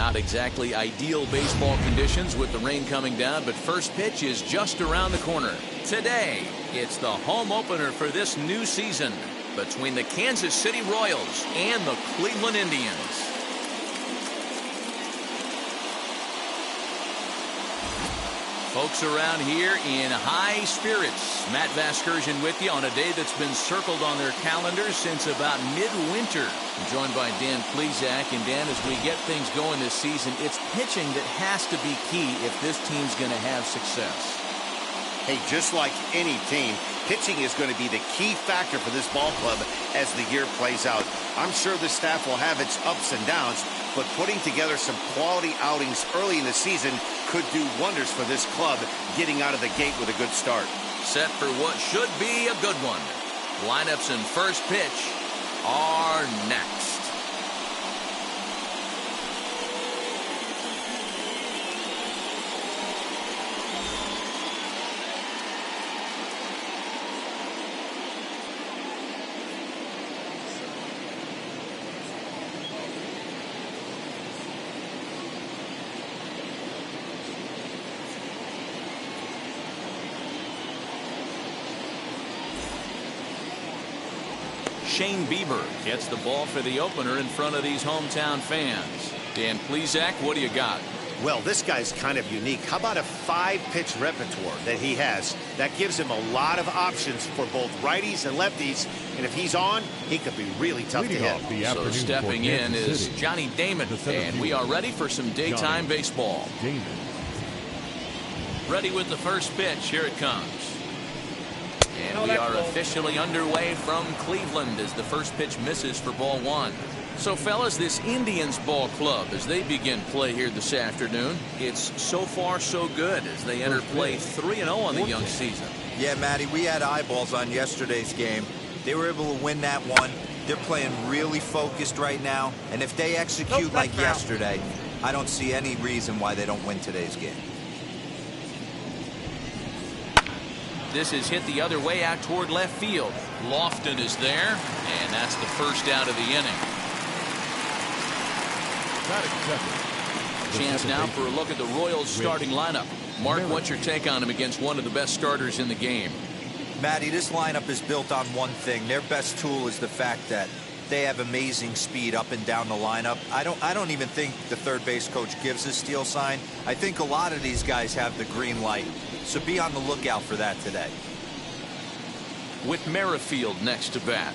Not exactly ideal baseball conditions with the rain coming down, but first pitch is just around the corner. Today, it's the home opener for this new season between the Kansas City Royals and the Cleveland Indians. Folks around here in high spirits. Matt Vasgersian with you on a day that's been circled on their calendars since about midwinter. I'm joined by Dan Plesac. And Dan, as we get things going this season, it's pitching that has to be key if this team's going to have success. Hey, just like any team, pitching is going to be the key factor for this ball club as the year plays out. I'm sure the staff will have its ups and downs, but putting together some quality outings early in the season could do wonders for this club getting out of the gate with a good start. Set for what should be a good one. Lineups and first pitch are next. Shane Bieber gets the ball for the opener in front of these hometown fans. Dan Plesac, what do you got? Well, this guy's kind of unique. How about a 5-pitch repertoire that he has? That gives him a lot of options for both righties and lefties. And if he's on, he could be really tough to hit. So stepping in is Johnny Damon. And we are ready for some daytime baseball. Ready with the first pitch. Here it comes. And we are officially underway from Cleveland as the first pitch misses for ball one. So, fellas, this Indians ball club, as they begin play here this afternoon, it's so far so good as they enter play 3-0 on the young season. Yeah, Matty, we had eyeballs on yesterday's game. They were able to win that one. They're playing really focused right now. And if they execute like yesterday, I don't see any reason why they don't win today's game. This is hit the other way out toward left field. Lofton is there, and that's the first out of the inning. Chance now for a look at the Royals starting lineup. Mark, what's your take on him against one of the best starters in the game? Matty, this lineup is built on one thing. Their best tool is the fact that they have amazing speed up and down the lineup. I don't even think the third base coach gives a steal sign. I think a lot of these guys have the green light. So be on the lookout for that today. With Merrifield next to bat.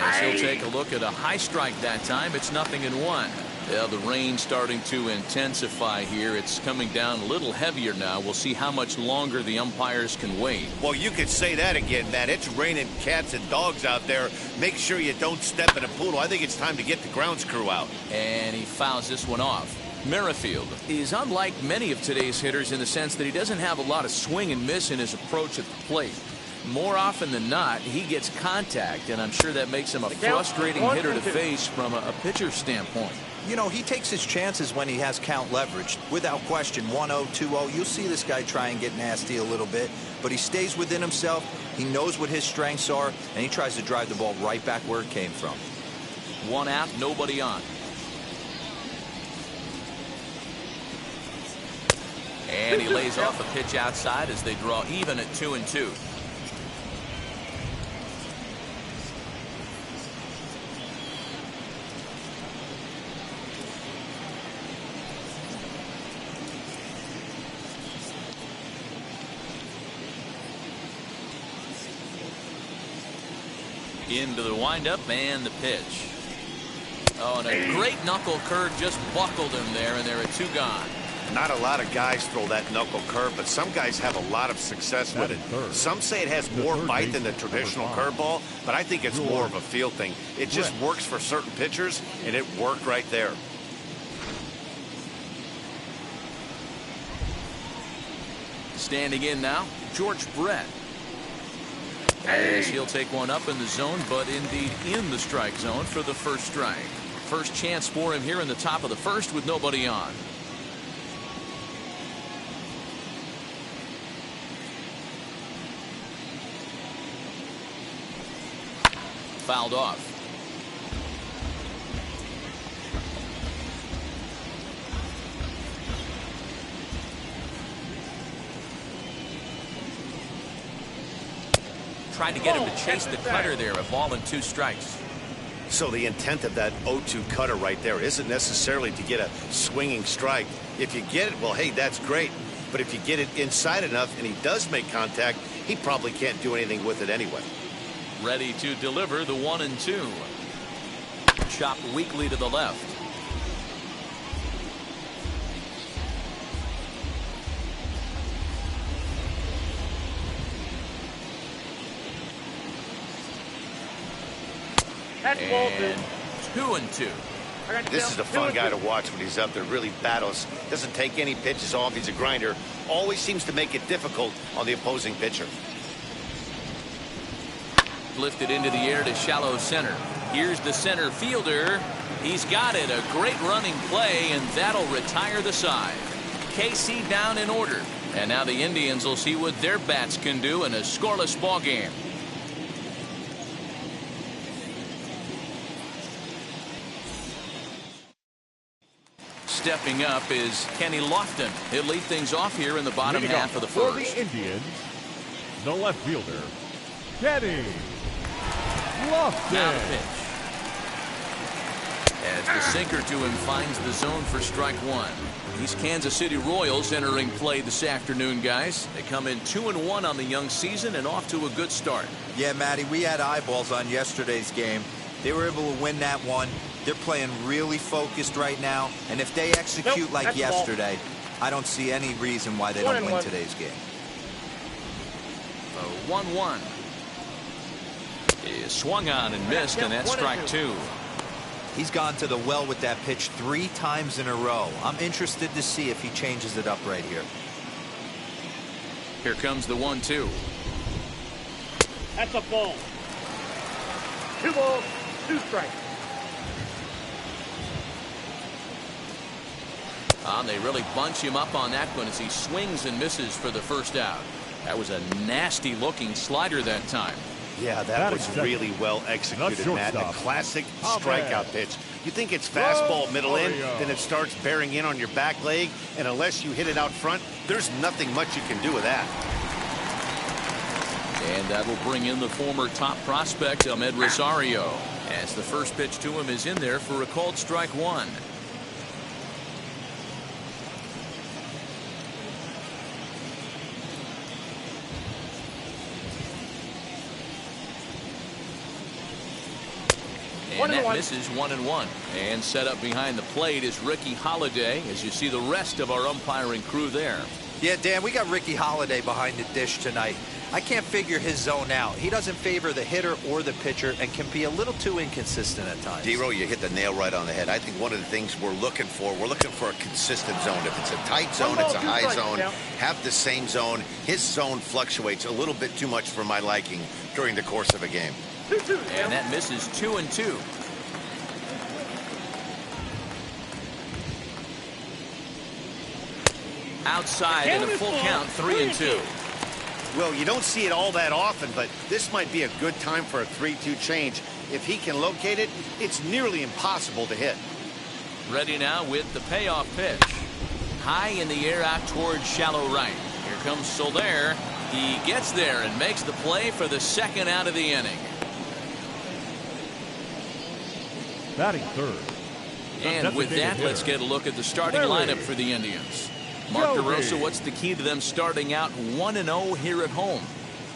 As he'll take a look at a high strike that time. It's 0-1. Yeah, the rain starting to intensify here. It's coming down a little heavier now. We'll see how much longer the umpires can wait. Well, you could say that again, Matt. It's raining cats and dogs out there. Make sure you don't step in a poodle. I think it's time to get the grounds crew out. And he fouls this one off. Merrifield is unlike many of today's hitters in the sense that he doesn't have a lot of swing and miss in his approach at the plate. More often than not, he gets contact, and I'm sure that makes him a frustrating hitter to face from a pitcher's standpoint. You know, he takes his chances when he has count leverage. Without question, 1-0, 2-0, you'll see this guy try and get nasty a little bit, but he stays within himself. He knows what his strengths are, and he tries to drive the ball right back where it came from. One out, nobody on. And he lays off a pitch outside as they draw even at 2-2. Into the windup and the pitch. Oh, and a great knuckle curve just buckled him there, and there are 2 gone. Not a lot of guys throw that knuckle curve, but some guys have a lot of success with it. Some say it has more bite than the traditional curveball, but I think it's more of a feel thing. It just works for certain pitchers, and it worked right there. Standing in now, George Brett. As he'll take one up in the zone, but indeed in the strike zone for the first strike. First chance for him here in the top of the first with nobody on. Fouled off. Tried to get him to chase the cutter there, a ball and 2 strikes. So the intent of that 0-2 cutter right there isn't necessarily to get a swinging strike. If you get it, well, hey, that's great. But if you get it inside enough and he does make contact, he probably can't do anything with it anyway. Ready to deliver the 1-2. Chopped weakly to the left. And 2-2. This is a fun guy to watch when he's up there. Really battles. Doesn't take any pitches off. He's a grinder. Always seems to make it difficult on the opposing pitcher. Lifted into the air to shallow center. Here's the center fielder. He's got it. A great running play, and that'll retire the side. KC down in order. And now the Indians will see what their bats can do in a scoreless ball game. Stepping up is Kenny Lofton. He'll lead things off here in the bottom half of the first. For the Indians, the left fielder, Kenny Lofton. Now the pitch. As the sinker to him finds the zone for strike 1. These Kansas City Royals entering play this afternoon, guys. They come in 2-1 on the young season and off to a good start. Yeah, Matty, we had eyeballs on yesterday's game. They were able to win that one. They're playing really focused right now, and if they execute like yesterday, I don't see any reason why they don't win today's game. 1-1 is swung on and missed, and that's strike 2. He's gone to the well with that pitch 3 times in a row. I'm interested to see if he changes it up right here. Here comes the 1-2. That's a ball. 2 balls, 2 strikes. They really bunch him up on that one as he swings and misses for the first out. That was a nasty looking slider that time. Yeah, that was really well executed, Matt. A classic strikeout pitch. You think it's fastball middle in, then it starts bearing in on your back leg, and unless you hit it out front, there's nothing much you can do with that. And that will bring in the former top prospect, Ahmed Rosario, as the first pitch to him is in there for a called strike 1. And that misses 1-1. And set up behind the plate is Ricky Holiday, as you see the rest of our umpiring crew there. Yeah, Dan, we got Ricky Holiday behind the dish tonight. I can't figure his zone out. He doesn't favor the hitter or the pitcher and can be a little too inconsistent at times. Dero, you hit the nail right on the head. I think one of the things we're looking for a consistent zone. If it's a tight zone, it's a high zone. Have the same zone. His zone fluctuates a little bit too much for my liking during the course of a game. And that misses 2-2. Outside in a full count, 3-2. Well, you don't see it all that often, but this might be a good time for a 3-2 change. If he can locate it, it's nearly impossible to hit. Ready now with the payoff pitch. High in the air out towards shallow right. Here comes Solaire. He gets there and makes the play for the second out of the inning. Batting third. And with that, let's get a look at the starting lineup for the Indians. Mark DeRosa, what's the key to them starting out 1-0 here at home?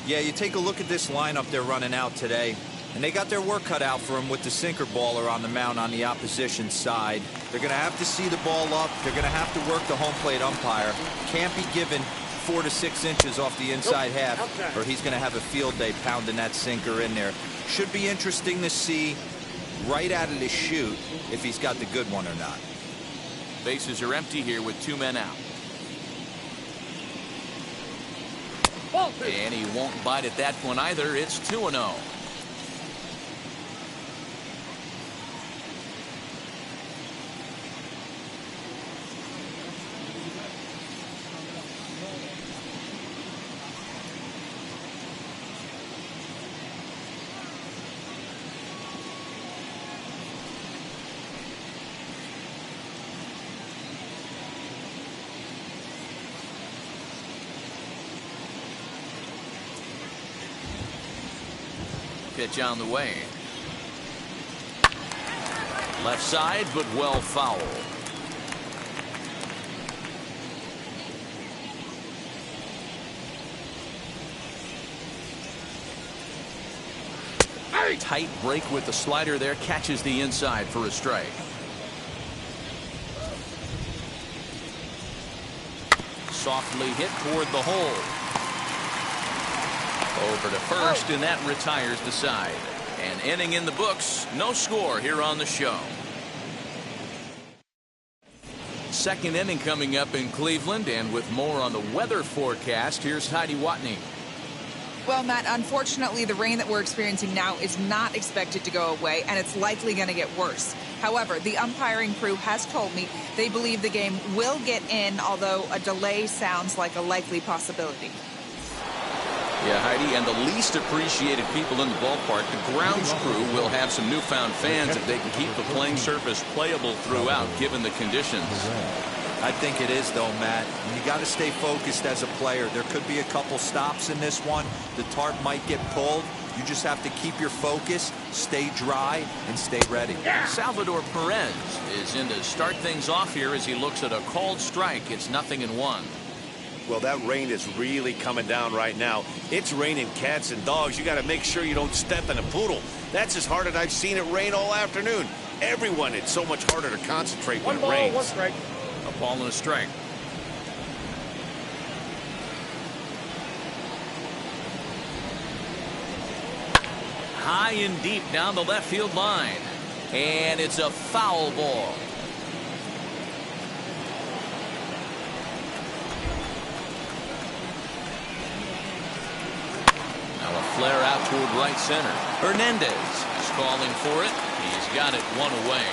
Yeah, you take a look at this lineup they're running out today, and they got their work cut out for them with the sinker baller on the mound on the opposition side. They're going to have to see the ball up. They're going to have to work the home plate umpire. Can't be given 4 to 6 inches off the inside half, or he's going to have a field day pounding that sinker in there. Should be interesting to see right out of the chute if he's got the good one or not. Bases are empty here with 2 men out. And he won't bite at that one either. It's 2-0. Pitch on the way. Left side, but well foul. Tight break with the slider there, catches the inside for a strike. Softly hit toward the hole. Over to first, and that retires the side. An inning in the books, no score here on the show. Second inning coming up in Cleveland, and with more on the weather forecast, here's Heidi Watney. Well, Matt, unfortunately, the rain that we're experiencing now is not expected to go away, and it's likely going to get worse. However, the umpiring crew has told me they believe the game will get in, although a delay sounds like a likely possibility. Yeah, Heidi, and the least appreciated people in the ballpark, the grounds crew, will have some newfound fans if they can keep the playing surface playable throughout, given the conditions. I think it is, though, Matt. You got to stay focused as a player. There could be a couple stops in this one. The tarp might get pulled. You just have to keep your focus, stay dry, and stay ready. Salvador Perez is in to start things off here as he looks at a called strike. It's 0-1. Well, that rain is really coming down right now. It's raining cats and dogs. You got to make sure you don't step in a poodle. That's as hard as I've seen it rain all afternoon. Everyone, it's so much harder to concentrate when it rains. 1 strike. A ball and a strike. High and deep down the left field line. And it's a foul ball. Now a flare out toward right center. Hernandez is calling for it. He's got it one away.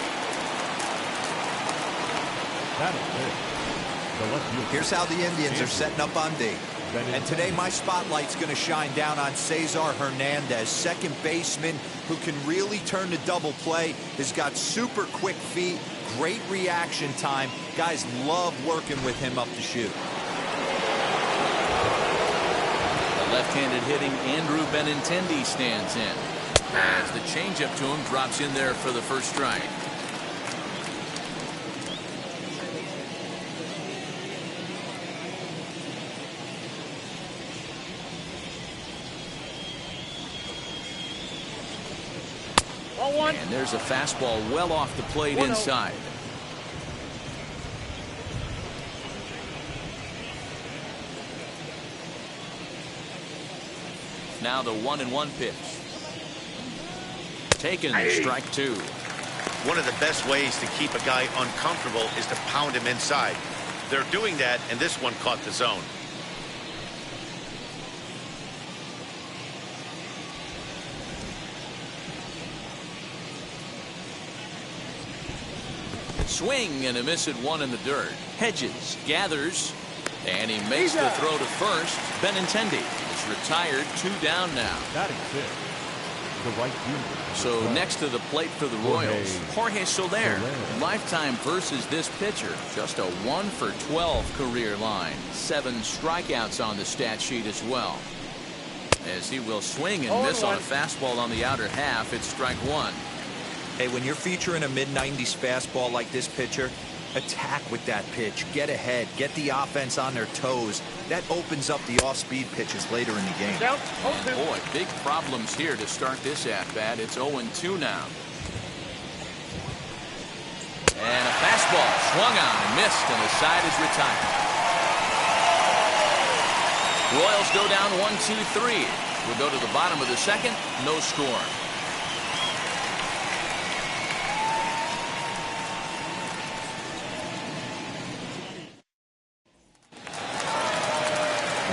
Here's how the Indians are setting up on D. And today my spotlight's going to shine down on Cesar Hernandez, second baseman who can really turn the double play, has got super quick feet, great reaction time. Guys love working with him up the chute. The left-handed hitting Andrew Benintendi stands in. As the changeup to him drops in there for the first strike. And there's a fastball well off the plate inside. Now the 1-1 pitch. Taken, strike two. One of the best ways to keep a guy uncomfortable is to pound him inside. They're doing that, and this one caught the zone. Swing and a miss at one in the dirt. Hedges gathers, and he makes the throw to first. Benintendi is retired, 2 down now. Batting fifth, the right fielder. So next to the plate for the Royals, Jorge Solaire. Lifetime versus this pitcher, just a 1-for-12 career line. 7 strikeouts on the stat sheet as well. As he will swing and miss on a fastball on the outer half, it's strike one. Hey, when you're featuring a mid-90s fastball like this pitcher, attack with that pitch. Get ahead. Get the offense on their toes. That opens up the off-speed pitches later in the game. Boy, big problems here to start this at-bat. It's 0-2 now. And a fastball swung on and missed, and the side is retired. Royals go down 1-2-3. We'll go to the bottom of the second. No score.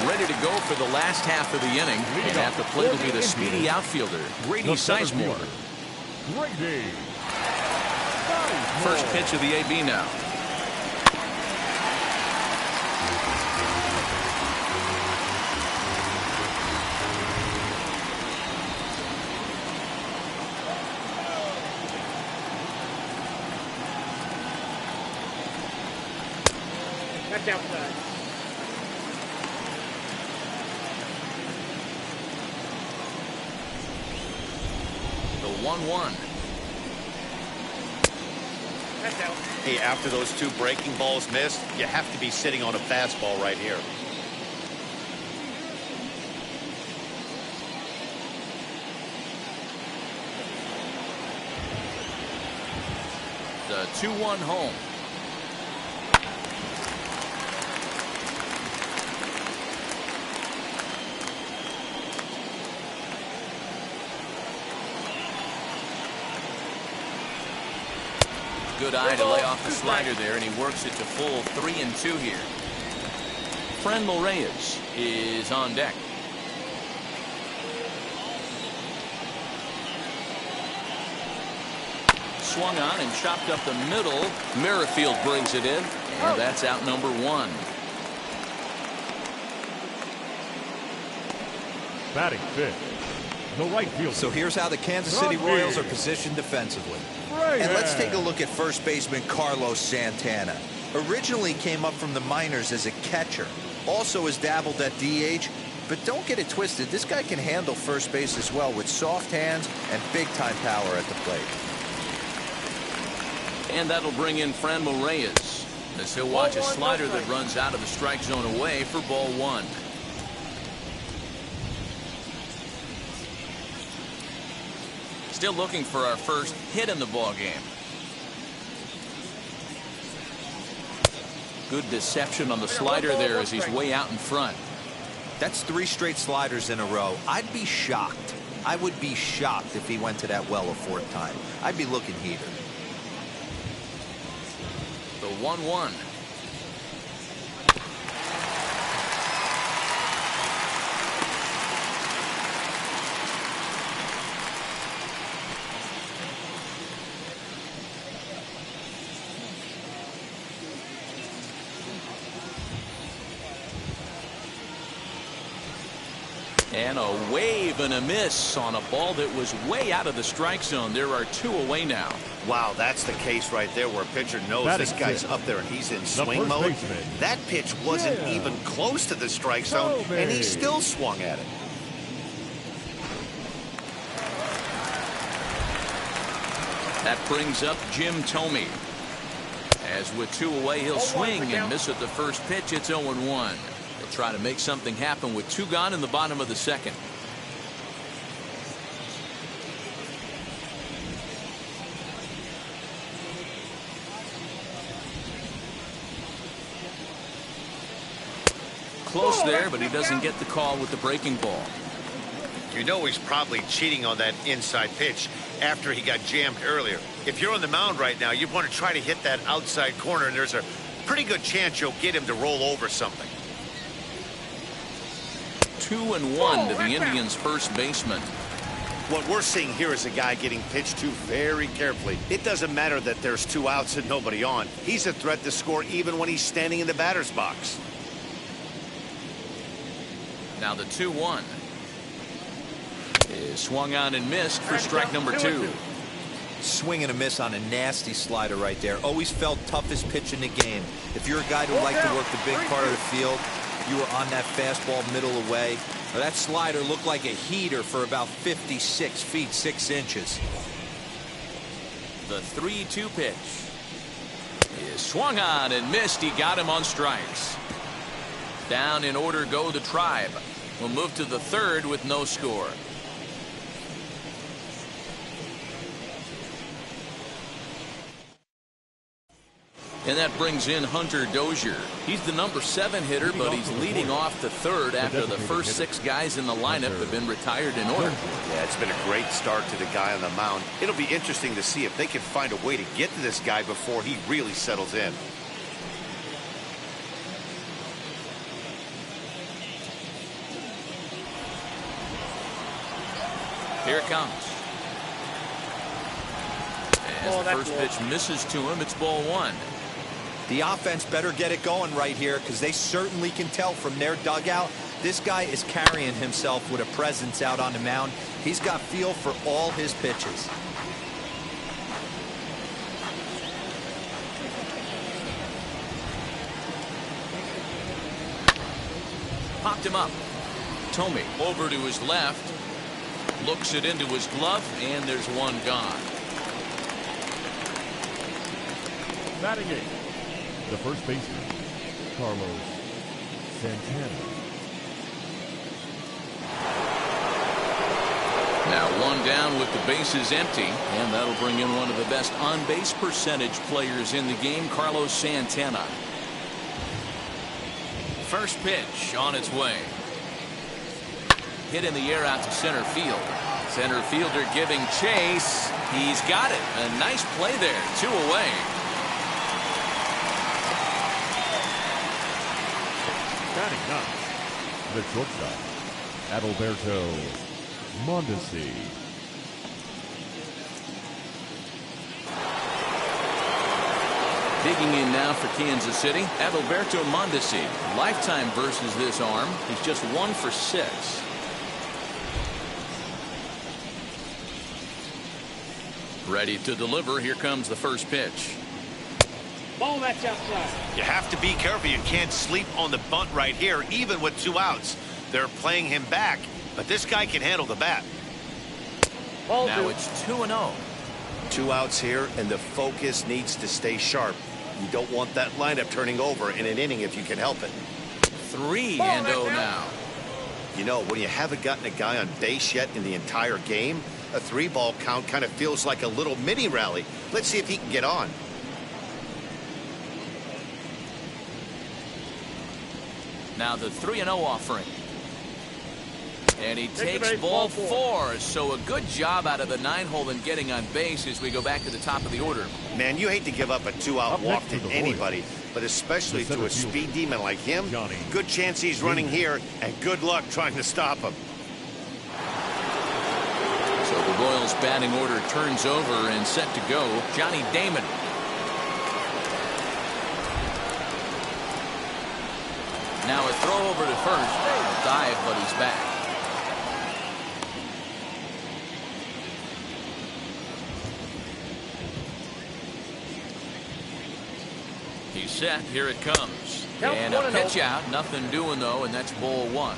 Ready to go for the last half of the inning. And at the plate will be the speedy outfielder, Grady Sizemore. Grady. First pitch of the AB now. That's outside. 1-1. Hey, after those two breaking balls missed, you have to be sitting on a fastball right here. The 2-1 home. Good eye to lay off the slider there, and he works it to full 3-2 here. Ramirez is on deck. Swung on and chopped up the middle. Merrifield brings it in, and that's out number 1. Batting fifth, the right fielder. So here's how the Kansas City Royals are positioned defensively. And let's take a look at first baseman Carlos Santana. Originally came up from the minors as a catcher. Also has dabbled at DH. But don't get it twisted. This guy can handle first base as well with soft hands and big-time power at the plate. And that'll bring in Ramirez, as he'll watch a slider that runs out of the strike zone away for ball 1. Still looking for our first hit in the ball game. Good deception on the slider there as he's way out in front. That's 3 straight sliders in a row. I'd be shocked. I would be shocked if he went to that well a 4th time. I'd be looking heated. The 1-1. And a wave and a miss on a ball that was way out of the strike zone. There are 2 away now. Wow, that's the case right there where a pitcher knows this guy's up there and he's in swing mode. That pitch wasn't even close to the strike zone, and he still swung at it. That brings up Jim Thome. As with 2 away, he'll swing and miss at the first pitch. It's 0-1. Try to make something happen with 2 gone in the bottom of the 2nd. Close there, but he doesn't get the call with the breaking ball. You know he's probably cheating on that inside pitch after he got jammed earlier. If you're on the mound right now, you want to try to hit that outside corner, and there's a pretty good chance you'll get him to roll over something. 2-1 to the Indians' first baseman. What we're seeing here is a guy getting pitched to very carefully. It doesn't matter that there's 2 outs and nobody on. He's a threat to score even when he's standing in the batter's box. Now the 2-1 is swung on and missed for strike number 2. Swing and a miss on a nasty slider right there. Always felt toughest pitch in the game. If you're a guy who liked to work the big part of the field, you were on that fastball middle away. Well, that slider looked like a heater for about 56 feet 6 inches. The 3-2 pitch is swung on and missed. He got him on strikes. Down in order go the Tribe. We'll move to the 3rd with no score. And that brings in Hunter Dozier. He's the number 7 hitter, but he's leading off the 3rd after the first 6 guys in the lineup have been retired in order. Yeah, it's been a great start to the guy on the mound. It'll be interesting to see if they can find a way to get to this guy before he really settles in. Here it comes. As the first pitch misses to him, it's ball 1. The offense better get it going right here, because they certainly can tell from their dugout this guy is carrying himself with a presence out on the mound. He's got feel for all his pitches. Popped him up. Thome over to his left. Looks it into his glove, and there's one gone. Batting eighth, the first baseman, Carlos Santana. Now one down with the bases empty, and that'll bring in one of the best on-base percentage players in the game, Carlos Santana. First pitch on its way. Hit in the air out to center field. Center fielder giving chase. He's got it. A nice play there. 2 away. Batting ninth, the shortstop, Adalberto Mondesi. Digging in now for Kansas City, Adalberto Mondesi. Lifetime versus this arm. He's just 1 for 6. Ready to deliver. Here comes the first pitch. Ball that's outside. You have to be careful. You can't sleep on the bunt right here, even with 2 outs. They're playing him back, but this guy can handle the bat. Ball Now 2. it's 2-0. 2 outs here, and the focus needs to stay sharp. You don't want that lineup turning over in an inning if you can help it. 3-0 now. You know, when you haven't gotten a guy on base yet in the entire game, a 3-ball count kind of feels like a little mini rally. Let's see if he can get on. Now the 3-0 offering. And he Take the takes base, ball ball 4. 4. So a good job out of the 9-hole in getting on base as we go back to the top of the order. Man, you hate to give up a 2-out Up walk next to for the anybody, but especially The to a center fielder, speed demon like him. Johnny Good chance he's running here, and good luck trying to stop him. So the Royals batting order turns over and set to go. Johnny Damon. Now a throw over to first. A dive, but he's back. He's set. Here it comes. Count And a 1-0. pitch out. Nothing doing, though, and that's ball 1.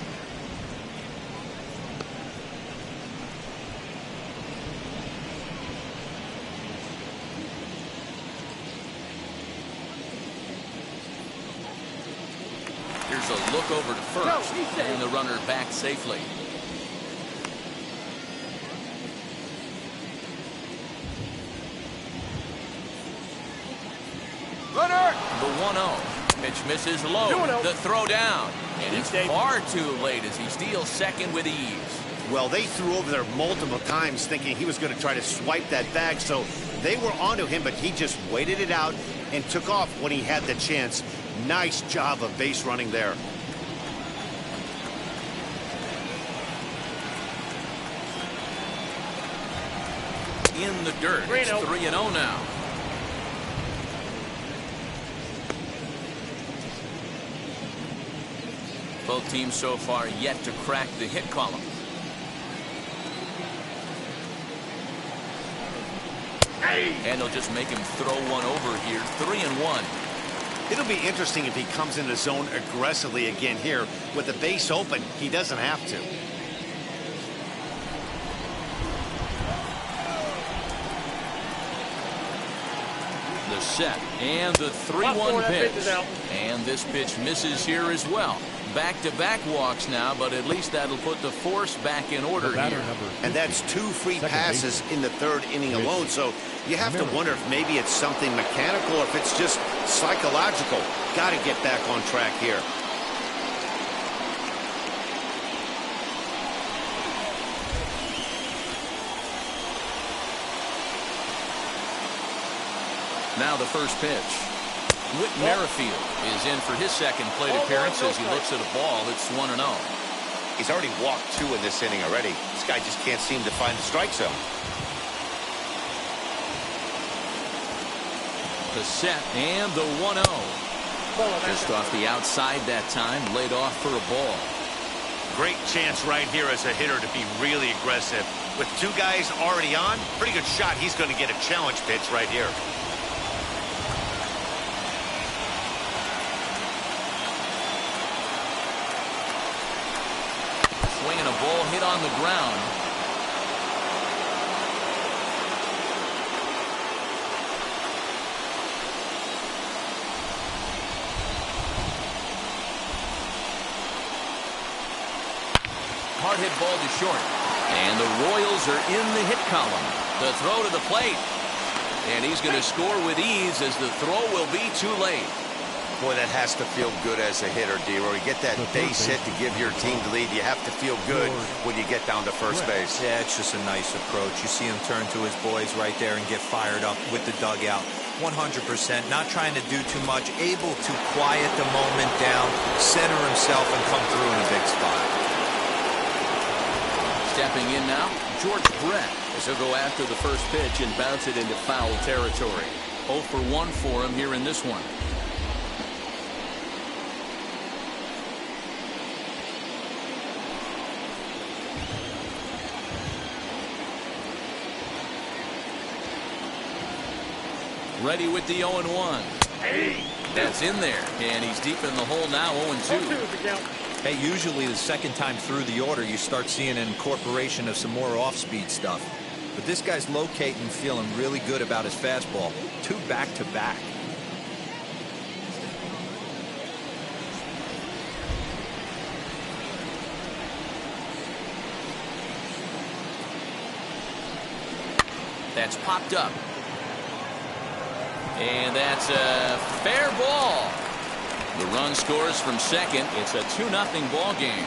Here's a look over to first, and the runner back safely. Runner. The 1-0. Pitch misses low. 2-0. The throw down. And it's Safe. far too late as he steals second with ease. Well, they threw over there multiple times thinking he was going to try to swipe that bag, so they were onto him, but he just waited it out and took off when he had the chance. Nice job of base running there. In the dirt. It's 3-0. 3-0 now. Both teams so far yet to crack the hit column. And they'll just make him throw one over here. 3-1. It'll be interesting if he comes in the zone aggressively again here. With the base open, he doesn't have to. The set and the 3-1 pitch. And this pitch misses here as well. Back-to-back walks now, but at least that'll put the force back in order here. And that's 2 free Second passes in the 3rd inning alone, so you have to wonder if maybe it's something mechanical or if it's just psychological. Got to get back on track here. Now the first pitch. Whit Merrifield is in for his second plate appearance as he looks at a ball that's 1-0. He's already walked 2 in this inning already. This guy just can't seem to find the strike zone. The set and the 1-0. Just off the outside that time, laid off for a ball. Great chance right here as a hitter to be really aggressive. With 2 guys already on, pretty good shot. He's going to get a challenge pitch right here. Swinging a ball hit on the ground. hard hit ball to short. And the Royals are in the hit column. The throw to the plate. And he's going to score with ease as the throw will be too late. Boy, that has to feel good as a hitter, D-Roy. You get that base hit to give your team the lead. You have to feel good when you get down to first base. Yeah, it's just a nice approach. You see him turn to his boys right there and get fired up with the dugout. 100%, not trying to do too much, able to quiet the moment down, center himself, and come through in a big spot. Stepping in now, Jorge Solaire, as he'll go after the first pitch and bounce it into foul territory. 0 for 1 for him here in this one. Ready with the 0-1. That's in there, and he's deep in the hole now, 0-2. Hey, usually the second time through the order, you start seeing an incorporation of some more off-speed stuff. But this guy's locating, feeling really good about his fastball. 2 back-to-back. That's popped up. And that's a fair ball. The run scores from second. It's a 2-0 ball game.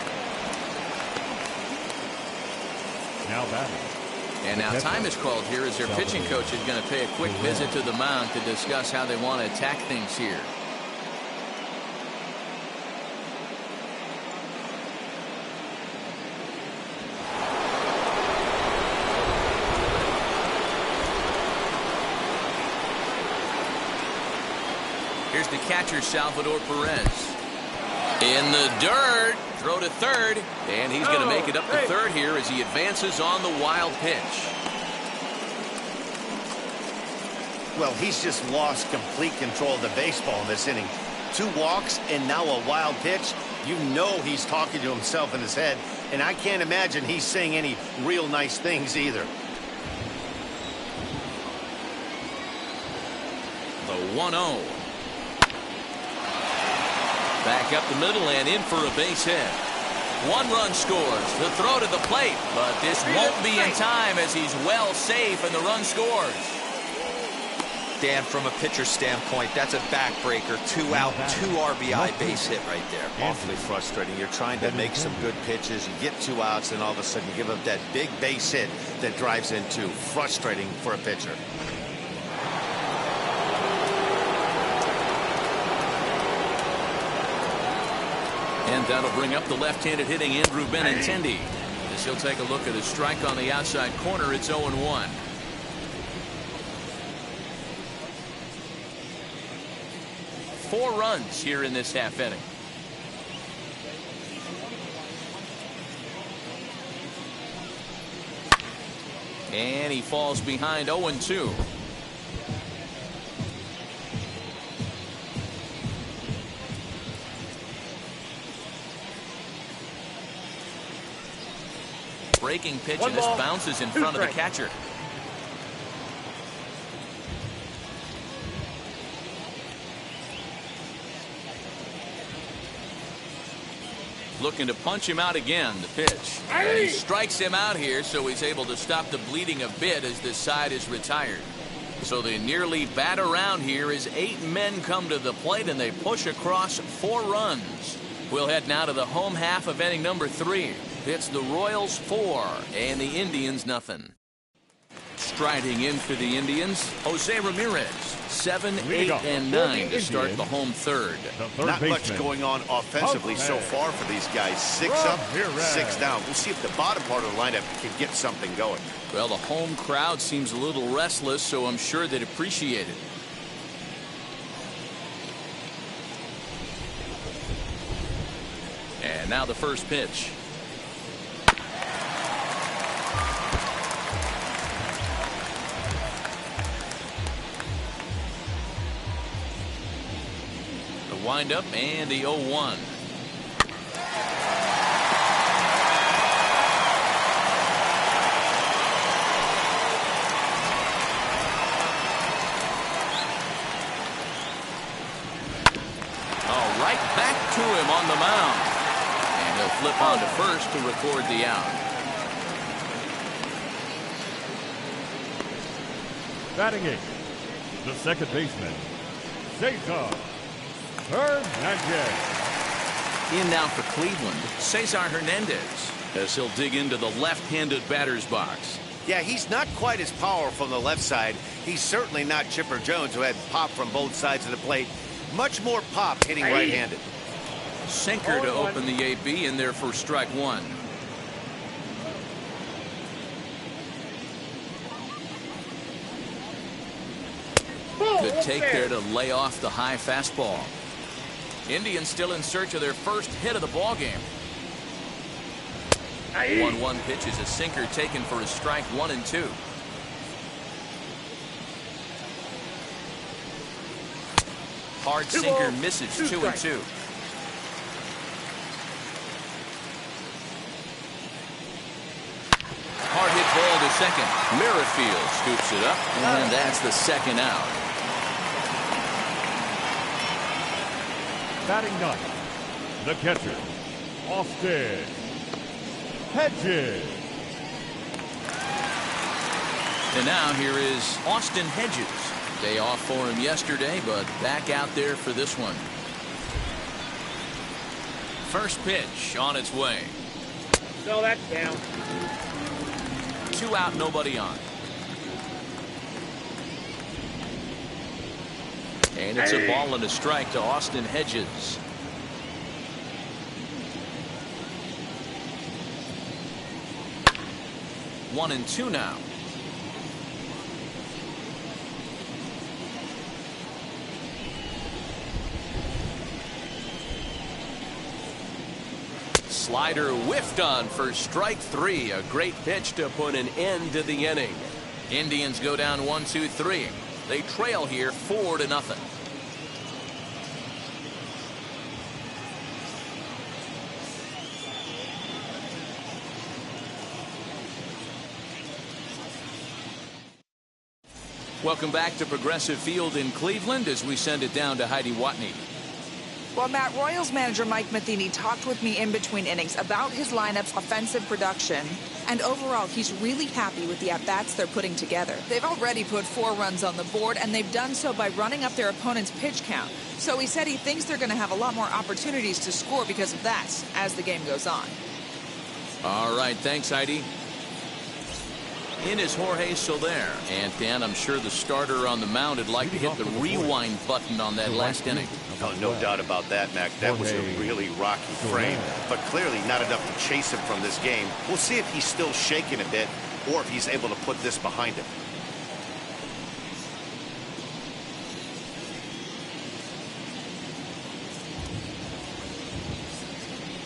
Now batting. And now time is called here as their pitching coach is going to pay a quick visit to the mound to discuss how they want to attack things here. Here's the catcher, Salvador Perez. In the dirt. Throw to third. And he's going to make it up to third here as he advances on the wild pitch. Well, he's just lost complete control of the baseball in this inning. 2 walks and now a wild pitch. You know he's talking to himself in his head. And I can't imagine he's saying any real nice things either. The 1-0. Back up the middle and in for a base hit. 1 run scores. The throw to the plate. But this won't be in time as he's well safe and the run scores. Dan, from a pitcher standpoint, that's a backbreaker. 2 out, 2 RBI base hit right there. Awfully frustrating. You're trying to make some good pitches. You get 2 outs, and all of a sudden you give up that big base hit that drives in 2. Frustrating for a pitcher. And that'll bring up the left-handed hitting Andrew Benintendi. As he'll take a look at a strike on the outside corner, it's 0-1. Four runs here in this half inning. And he falls behind 0-2. Breaking pitch, and this bounces in front of the catcher. Looking to punch him out again, the pitch. And he strikes him out here, so he's able to stop the bleeding a bit as this side is retired. So they nearly bat around here as 8 men come to the plate, and they push across 4 runs. We'll head now to the home half of inning number 3. It's the Royals 4 and the Indians nothing. Striding in for the Indians, Jose Ramirez. 7, 8, and 9 to start the home third. Not much going on offensively so far for these guys. 6 up, 6 down. We'll see if the bottom part of the lineup can get something going. Well, the home crowd seems a little restless, so I'm sure they'd appreciate it. And now the first pitch. The windup and the 0-1. Right back to him on the mound. And And they'll flip on to first to record the out. Batting eighth, the second baseman, Cesar Hernandez. In now for Cleveland, Cesar Hernandez, as he'll dig into the left-handed batter's box. Yeah, he's not quite as powerful from the left side. He's certainly not Chipper Jones, who had pop from both sides of the plate. Much more pop hitting right-handed. Sinker to open the AB, in there for strike one. Good take there to lay off the high fastball. Indians still in search of their first hit of the ball game. 1-1 pitch is a sinker taken for a strike 1 and 2. Hard sinker misses 2 and 2. Hard hit ball to second. Merrifield scoops it up, and that's the second out. Batting ninth, the catcher, Austin Hedges. And now here is Austin Hedges. Day off for him yesterday, but back out there for this one. First pitch on its way. No, that's down. 2 out, nobody on. And it's a ball and a strike to Austin Hedges. One and 2 now. Slider whiffed on for strike 3. A great pitch to put an end to the inning. Indians go down 1-2-3. They trail here 4-0. Welcome back to Progressive Field in Cleveland as we send it down to Heidi Watney. Well, Matt, Royals manager Mike Matheny talked with me in between innings about his lineup's offensive production. And overall, he's really happy with the at-bats they're putting together. They've already put 4 runs on the board, and they've done so by running up their opponent's pitch count. So he said he thinks they're going to have a lot more opportunities to score because of that as the game goes on. All right, thanks, Heidi. In is Jorge Solaire. And, Dan, I'm sure the starter on the mound would like to hit the rewind button on that last inning. Oh, no doubt about that, Mac. That was a really rocky frame, but clearly not enough to chase him from this game. We'll see if he's still shaking a bit or if he's able to put this behind him.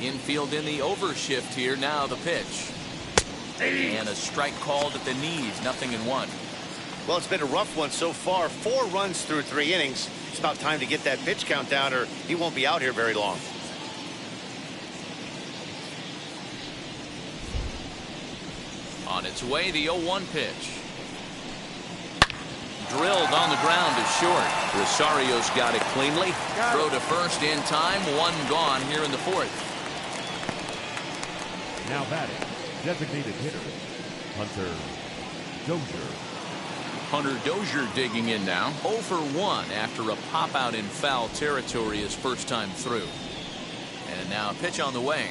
Infield in the overshift here. Now the pitch. And a strike called at the knees. 0-1. Well, it's been a rough one so far. 4 runs through 3 innings. It's about time to get that pitch count down or he won't be out here very long. On its way, the 0-1 pitch. Drilled on the ground to short. Rosario's got it cleanly. Throw to first in time. 1 gone here in the 4th. Now batting, designated hitter, Hunter Dozier. Hunter Dozier digging in now. 0 for 1 after a pop out in foul territory his first time through. And now a pitch on the way.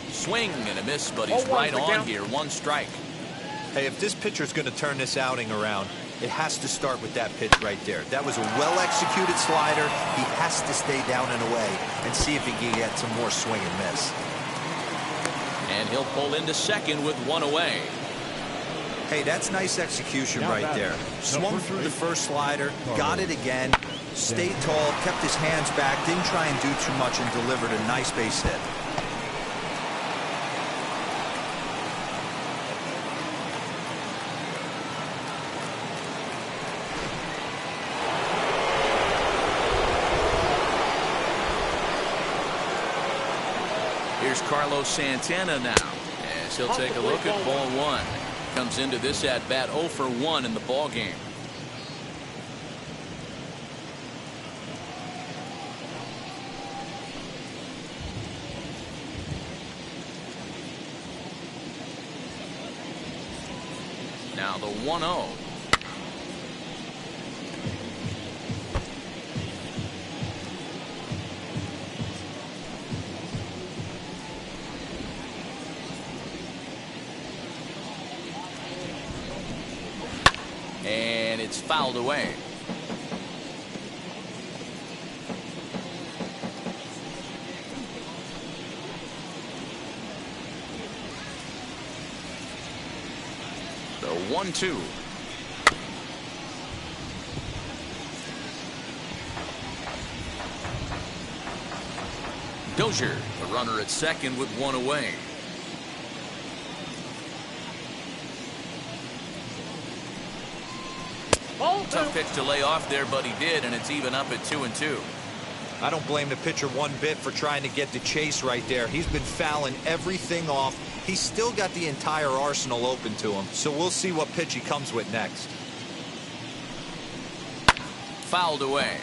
Swing and a miss, but he's right on here. 1 strike. Hey, if this pitcher's going to turn this outing around, it has to start with that pitch right there. That was a well-executed slider. He has to stay down and away and see if he can get some more swing and miss. And he'll pull into second with 1 away. Hey, that's nice execution right there. Swung through the first slider, got it again, stayed tall, kept his hands back, didn't try and do too much, and delivered a nice base hit. Here's Carlos Santana now, as he'll take a look at ball 1. Comes into this at bat 0 for 1 in the ball game. Now the 1-0. And it's fouled away. The 1-2. Dozier, the runner at second with one away. Tough pitch to lay off there, but he did, and it's even up at 2-2. I don't blame the pitcher one bit for trying to get the chase right there. He's been fouling everything off. He's still got the entire arsenal open to him, so we'll see what pitch he comes with next. Fouled away.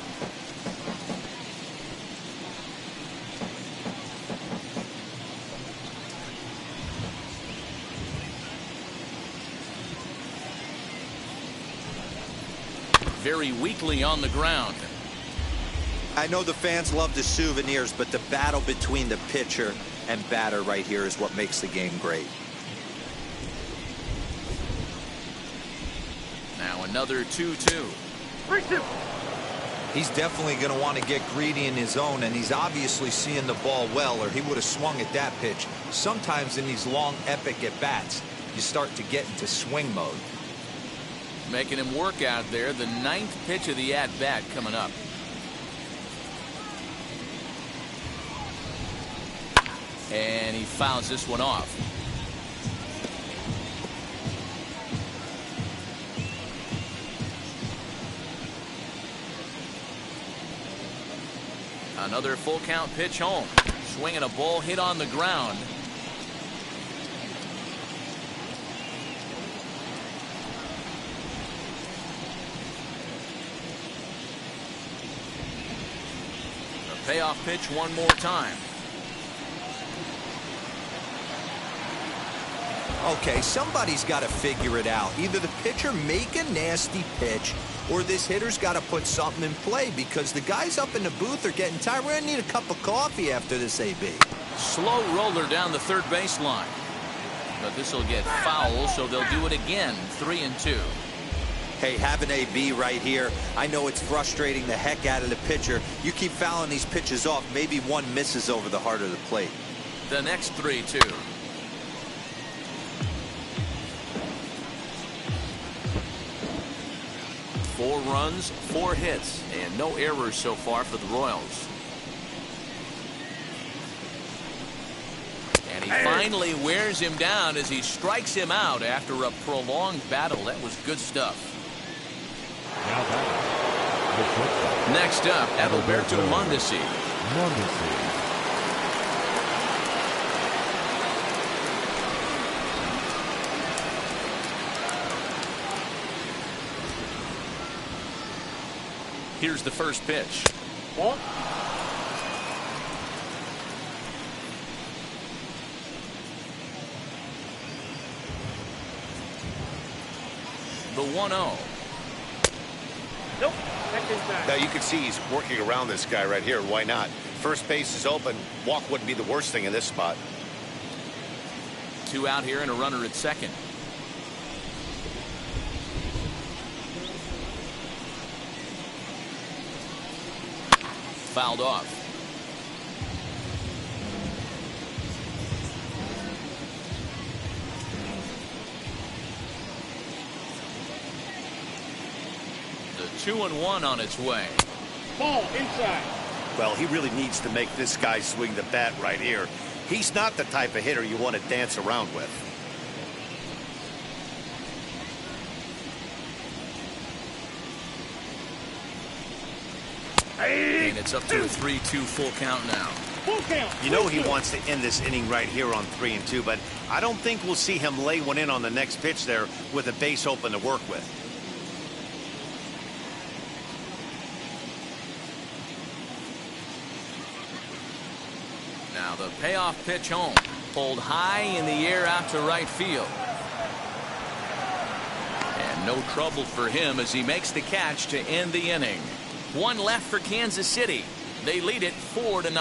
Very weakly on the ground. I know the fans love the souvenirs, but the battle between the pitcher and batter right here is what makes the game great. Now another 2-2. He's definitely going to want to get greedy in his own, and he's obviously seeing the ball well, or he would have swung at that pitch. Sometimes in these long, epic at-bats, you start to get into swing mode. Making him work out there. The 9th pitch of the at-bat coming up. And he fouls this one off. Another full count pitch home. Swinging a ball hit on the ground. The payoff pitch one more time. Okay, somebody's got to figure it out. Either the pitcher make a nasty pitch, or this hitter's got to put something in play, because the guys up in the booth are getting tired. We're going to need a cup of coffee after this AB. Slow roller down the third baseline. But this will get foul, so they'll do it again. 3-2. Hey, have an AB right here. I know it's frustrating the heck out of the pitcher. You keep fouling these pitches off, maybe one misses over the heart of the plate. The next 3-2. Four runs, 4 hits, and no errors so far for the Royals. And he finally wears him down as he strikes him out after a prolonged battle. That was good stuff. Next up, Adalberto Mondesi. Here's the first pitch. The 1-0. Nope. Now you can see he's working around this guy right here. Why not? First base is open. Walk wouldn't be the worst thing in this spot. 2 out here and a runner at second. Fouled off. The 2-1 on its way. Ball inside. Well, he really needs to make this guy swing the bat right here. He's not the type of hitter you want to dance around with. And it's up to a 3-2 full count now. Full count. You know he wants to end this inning right here on 3-2, but I don't think we'll see him lay one in on the next pitch there with a base open to work with. Now the payoff pitch home. Pulled high in the air out to right field. No trouble for him as he makes the catch to end the inning. One left for Kansas City. They lead it 4-0.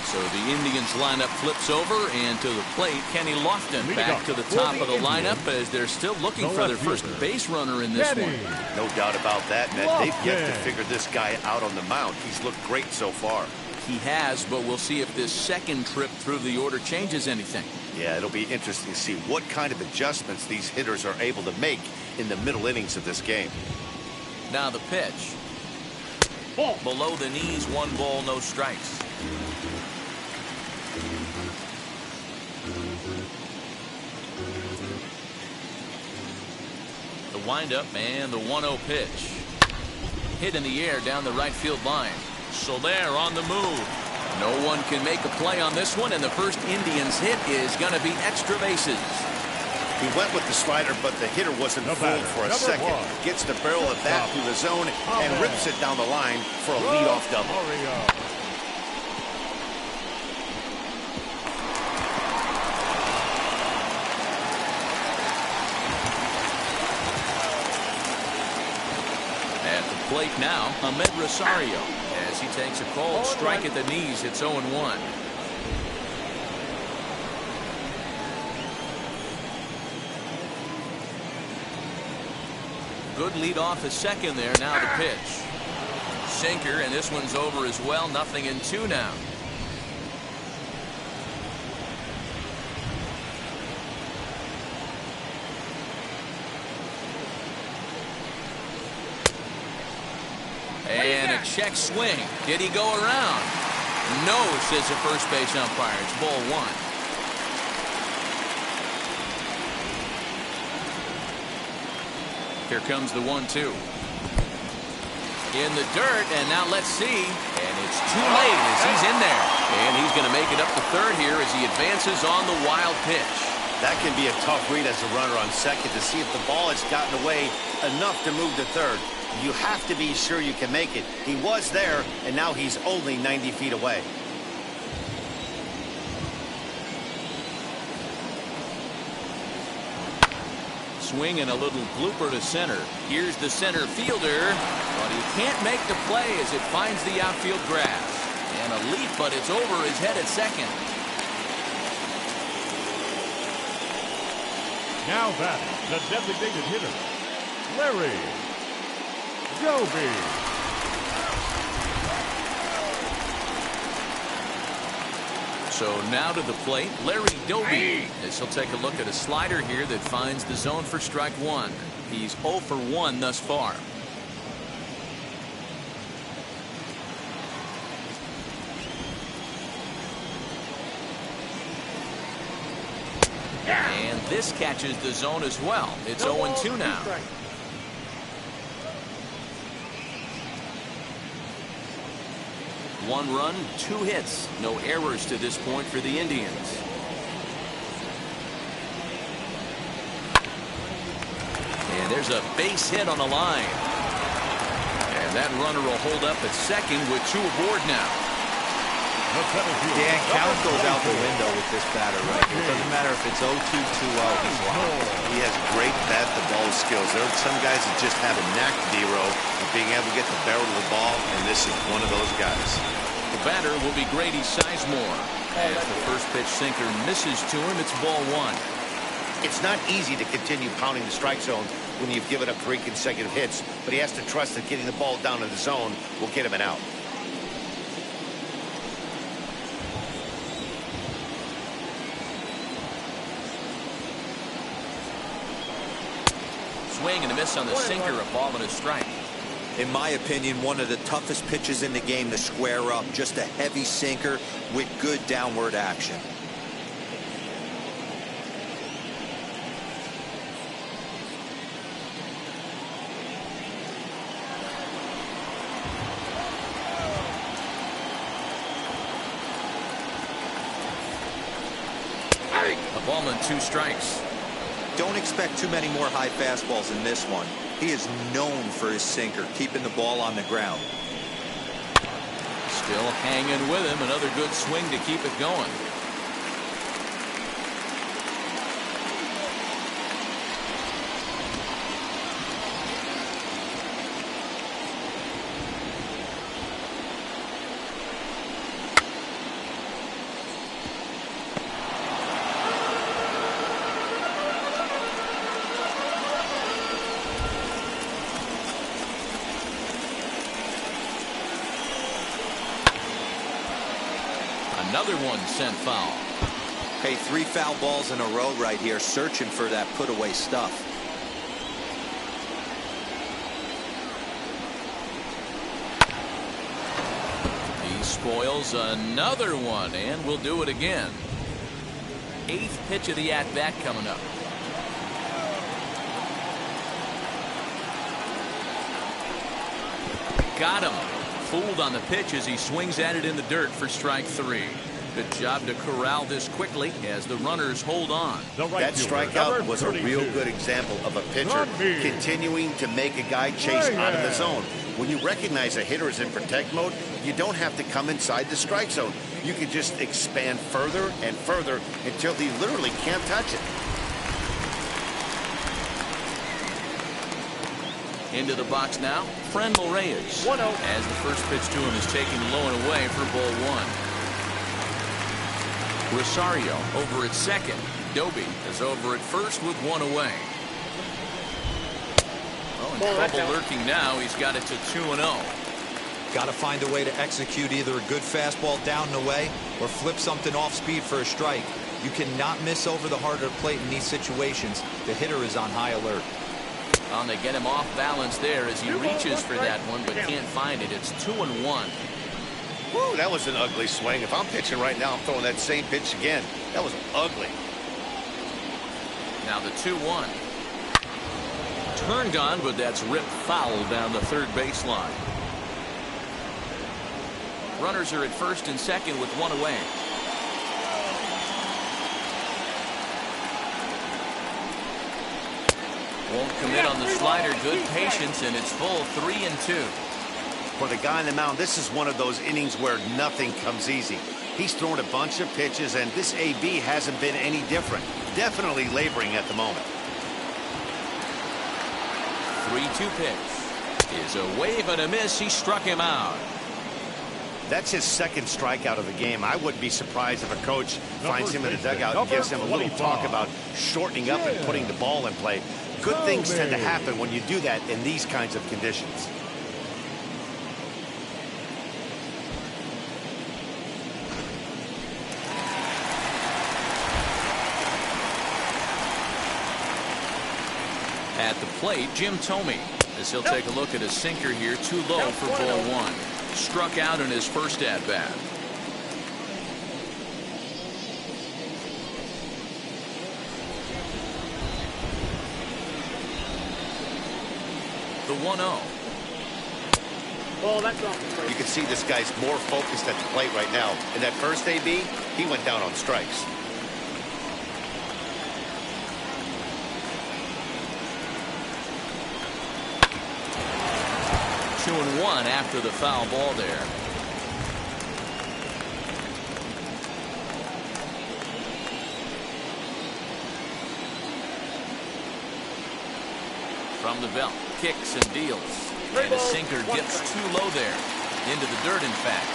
So the Indians lineup flips over, and to the plate, Kenny Lofton back to the top of the lineup as they're still looking for their first base runner in this one. No doubt about that, Ned. They've yet to figure this guy out on the mound. He's looked great so far. He has, but we'll see if this second trip through the order changes anything. Yeah, it'll be interesting to see what kind of adjustments these hitters are able to make in the middle innings of this game. Now the pitch. Below the knees, 1 ball, no strikes. The windup and the 1-0 pitch. Hit in the air down the right field line. Solaire on the move. No one can make a play on this one, and the first Indians hit is going to be extra bases. He went with the slider, but the hitter wasn't fooled for a second. Gets the barrel of that through the zone and rips it down the line for a leadoff double. At the plate now, Ahmed Rosario. As he takes a cold strike at the knees, it's 0-1. Good lead off a second there. Now the pitch. Sinker, and this one's over as well. 0-2 now. And a check swing. Did he go around? No, says the first base umpire. It's ball 1. Here comes the 1-2. In the dirt, and now let's see. And it's too late as he's in there. And he's going to make it up to third here as he advances on the wild pitch. That can be a tough read as a runner on second to see if the ball has gotten away enough to move to third. You have to be sure you can make it. He was there, and now he's only 90 feet away. Swing and a little blooper to center. Here's the center fielder, but he can't make the play as it finds the outfield grass. And a leap, but it's over his head at second. Now batting, the designated hitter, Larry Joby. So now to the plate, Larry Doby. As he'll take a look at a slider here that finds the zone for strike 1. He's 0 for 1 thus far. And this catches the zone as well. It's 0-2 now. One run, 2 hits, no errors to this point for the Indians. And there's a base hit on the line. And that runner will hold up at second with 2 aboard now. Dan, count goes out the window with this batter right here. It doesn't matter if it's 0-2, 2-0. He's locked. He has great bat-to-ball skills. There are some guys that just have a knack, D-Row, of being able to get the barrel of the ball, and this is one of those guys. The batter will be Grady Sizemore. As the first pitch sinker misses to him, it's ball 1. It's not easy to continue pounding the strike zone when you've given up 3 consecutive hits, but he has to trust that getting the ball down in the zone will get him an out. Swing and a miss on the sinker, a ball and a strike. In my opinion, one of the toughest pitches in the game to square up. Just a heavy sinker with good downward action. A ball and 2 strikes. Don't expect too many more high fastballs in this one. He is known for his sinker, keeping the ball on the ground. Still hanging with him. Another good swing to keep it going. Another one sent foul. Hey, 3 foul balls in a row right here, searching for that put away stuff. He spoils another one, and will do it again. 8th pitch of the at-bat coming up. Got him. Fooled on the pitch as he swings at it in the dirt for strike 3. Good job to corral this quickly as the runners hold on. That strikeout was a real good example of a pitcher continuing to make a guy chase out of the zone. When you recognize a hitter is in protect mode, you don't have to come inside the strike zone. You can just expand further and further until he literally can't touch it. Into the box now, Ramirez. 1-0. As the first pitch to him is taken low and away for ball 1. Rosario over at second. Doby is over at first with 1 away. Oh, and trouble lurking now. He's got it to 2-0. Got to find a way to execute either a good fastball down and away or flip something off speed for a strike. You cannot miss over the heart of the plate in these situations. The hitter is on high alert. They get him off balance there as he reaches for that one but can't find it. It's 2-1. Woo, that was an ugly swing. If I'm pitching right now, I'm throwing that same pitch again. That was ugly. Now the 2-1. Turned on, but that's ripped foul down the third baseline. Runners are at first and second with 1 away. Won't commit on the slider. Good patience, and it's full 3-2. For the guy on the mound, this is one of those innings where nothing comes easy. He's thrown a bunch of pitches, and this AB hasn't been any different. Definitely laboring at the moment. 3-2 pitch is a wave and a miss. He struck him out. That's his second strikeout of the game. I wouldn't be surprised if a coach finds him in the dugout and gives him a little talk about shortening up and putting the ball in play. Good things tend to happen when you do that in these kinds of conditions. At the plate, Jim Thome, as he'll take a look at a sinker here, too low for ball 1. Struck out in his first at bat. The 1-0. Oh, that's off the plate. You can see this guy's more focused at the plate right now. In that first AB, he went down on strikes. Two and 1 after the foul ball there. From the belt, kicks and deals. And a sinker dips too low there. Into the dirt, in fact.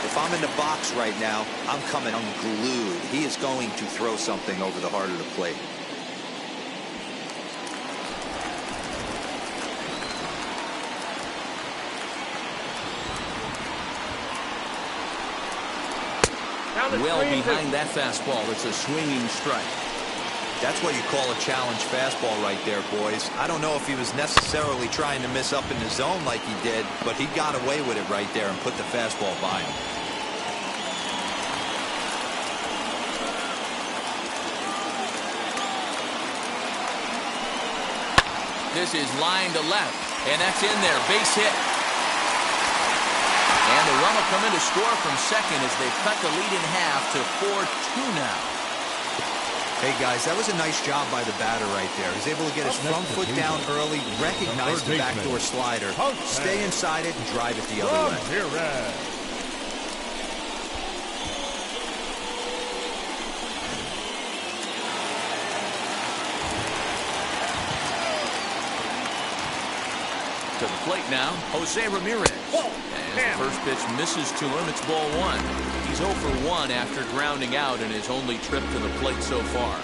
If I'm in the box right now, I'm coming unglued. He is going to throw something over the heart of the plate. Well behind that fastball. It's a swinging strike. That's what you call a challenge fastball right there, boys. I don't know if he was necessarily trying to miss up in the zone like he did, but he got away with it right there and put the fastball by him. This is line to left, and that's in there. Base hit. And the run will come in to score from second as they cut the lead in half to 4-2 now. Hey, guys, that was a nice job by the batter right there. He's able to get his front foot down early, recognize the backdoor slider, stay inside it, and drive it the other way. To the plate now, Jose Ramirez. As the first pitch misses to him, it's ball one. He's 0 for 1 after grounding out in his only trip to the plate so far.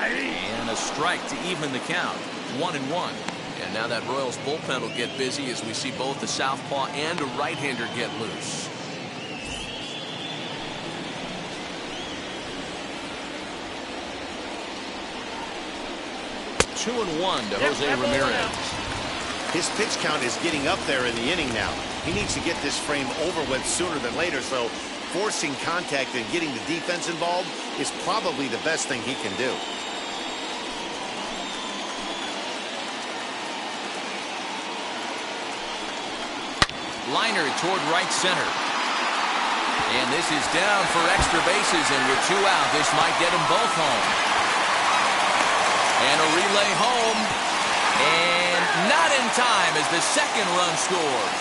And a strike to even the count. 1-1. And now that Royals bullpen will get busy as we see both the southpaw and a right-hander get loose. 2-1 to Jose Ramirez. His pitch count is getting up there in the inning now. He needs to get this frame over with sooner than later, so forcing contact and getting the defense involved is probably the best thing he can do. Liner toward right center. And this is down for extra bases, and with 2 out, this might get them both home. And a relay home. And not in time as the second run scores.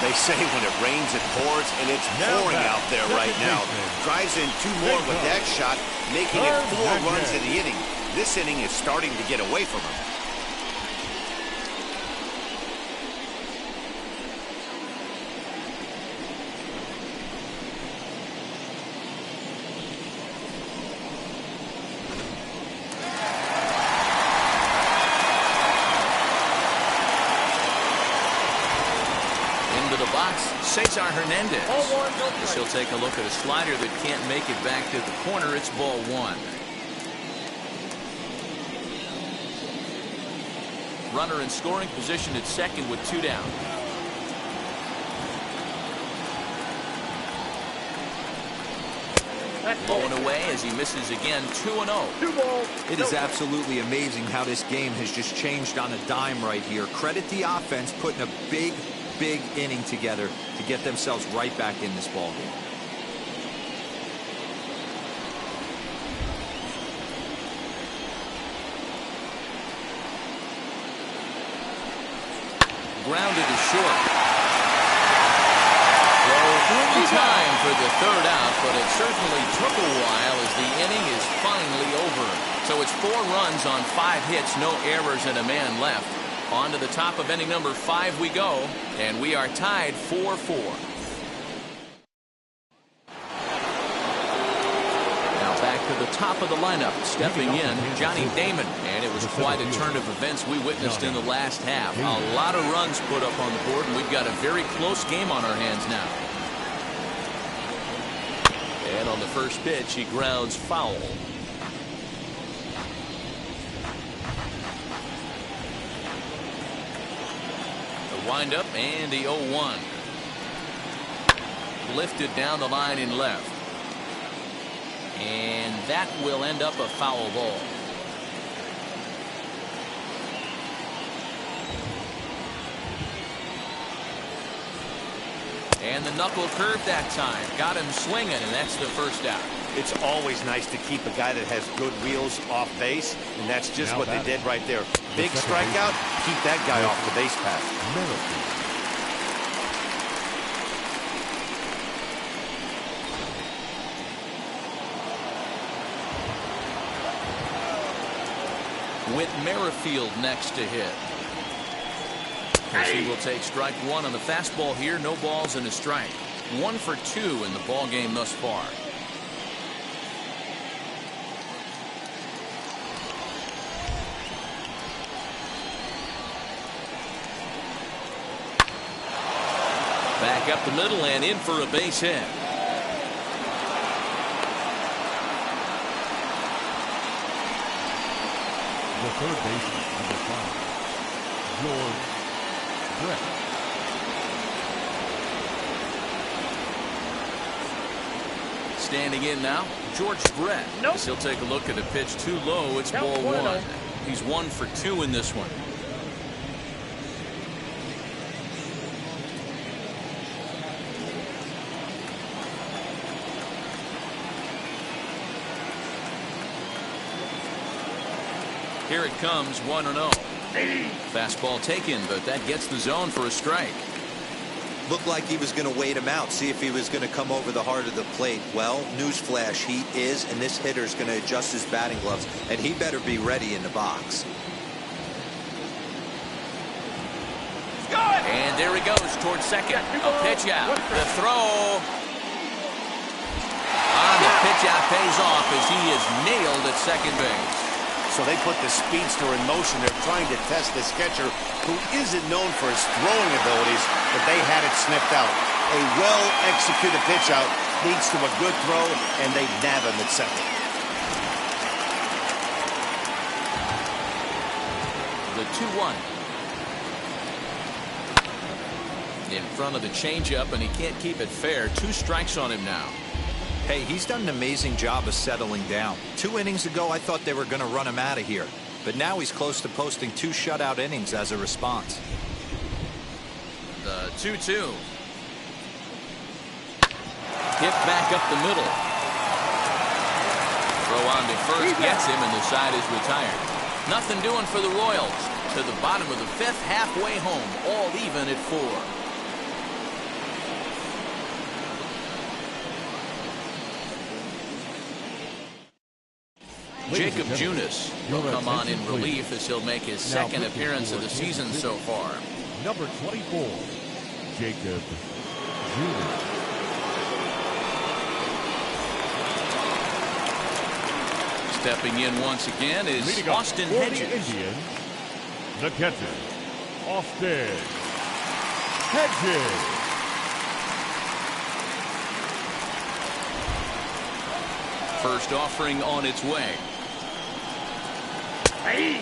They say when it rains, it pours, and it's pouring out there right now. Drives in 2 more with that shot, making it 4 runs in the inning. This inning is starting to get away from him. Cesar Hernandez. He'll take a look at a slider that can't make it back to the corner. It's ball 1. Runner in scoring position at second with 2 down. Blowing away as he misses again. 2-0. It is absolutely amazing how this game has just changed on a dime right here. Credit the offense putting a big inning together to get themselves right back in this ball game. Grounded to short. Throw in time for the 3rd out, but it certainly took a while as the inning is finally over. So it's 4 runs on 5 hits, no errors, and a man left. On to the top of inning number 5 we go, and we are tied 4-4. Now back to the top of the lineup, stepping in, Johnny Damon. And it was quite a turn of events we witnessed in the last half. A lot of runs put up on the board, and we've got a very close game on our hands now. And on the first pitch, he grounds foul. Wind up and the 0-1. Lifted down the line in left. And that will end up a foul ball. And the knuckle curve that time. Got him swinging, and that's the first out. It's always nice to keep a guy that has good wheels off base, and that's just what they did right there. Big strikeout, keep that guy off the base path. With Merrifield next to hit. As he will take strike 1 on the fastball here. No balls and a strike. 1 for 2 in the ball game thus far. Back up the middle and in for a base hit. The third baseman, number 5, Jorge Solaire. Standing in now, George Brett. As he'll take a look at a pitch too low. It's ball 1. He's 1 for 2 in this one. Here it comes, 1-0. Fastball taken, but that gets the zone for a strike. Looked like he was going to wait him out, see if he was going to come over the heart of the plate. Well, newsflash, he is, and this hitter's going to adjust his batting gloves, and he better be ready in the box. And there he goes towards second. A pitch out. The throw. On the pitch out pays off as he is nailed at second base. So they put the speedster in motion. They're trying to test this catcher who isn't known for his throwing abilities, but they had it sniffed out. A well-executed pitch out leads to a good throw, and they nab him at second. The 2-1. In front of the changeup, and he can't keep it fair. 2 strikes on him now. Hey, he's done an amazing job of settling down. 2 innings ago, I thought they were going to run him out of here. But now he's close to posting 2 shutout innings as a response. The 2-2. Hit back up the middle. Throw on to first gets him, and the side is retired. Nothing doing for the Royals. To the bottom of the 5th, halfway home, all even at 4. Jacob Junis will come on in relief as he'll make his second appearance of the season so far. Number 24, Jacob Junis. Stepping in once again is Austin Hedges. The Indians, the catcher, Austin Hedges. First offering on its way. Hey.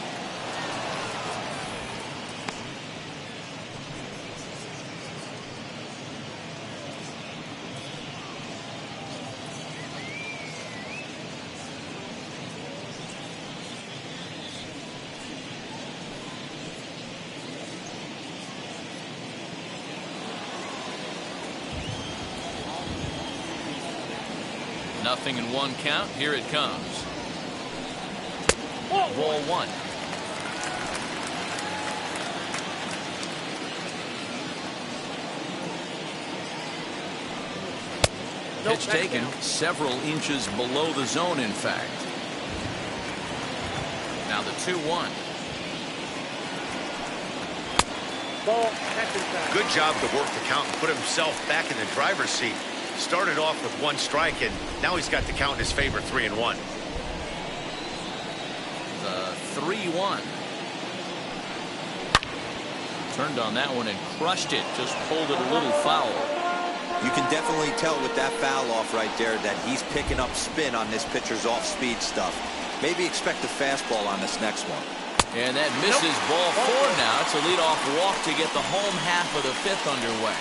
Nothing in 1 count. Here it comes. Ball 1. Pitch taken several inches below the zone, in fact. Now the 2-1. Good job to work the count and put himself back in the driver's seat. Started off with 1 strike, and now he's got the count in his favor, 3-1. The 3-1. Turned on that one and crushed it. Just pulled it a little foul. You can definitely tell with that foul off right there that he's picking up spin on this pitcher's off-speed stuff. Maybe expect a fastball on this next one. And that misses ball 4 now. It's a leadoff walk to get the home half of the 5th underway.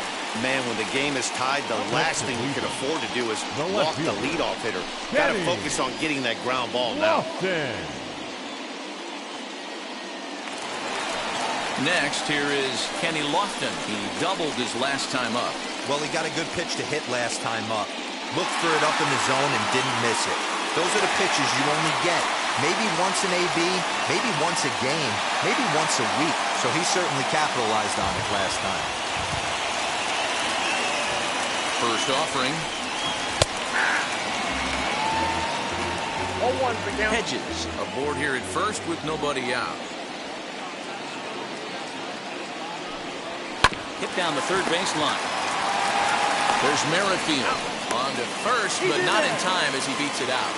Man, when the game is tied, the last thing you can afford to do is walk the leadoff hitter. Got to focus on getting that ground ball now. Next, here is Kenny Lofton. He doubled his last time up. Well, he got a good pitch to hit last time up. Looked for it up in the zone and didn't miss it. Those are the pitches you only get. Maybe once an AB, maybe once a game, maybe once a week. So he certainly capitalized on it last time. First offering. Hedges aboard here at first with nobody out. Hit down the third baseline. There's Merrifield on to first, but not in time as he beats it out.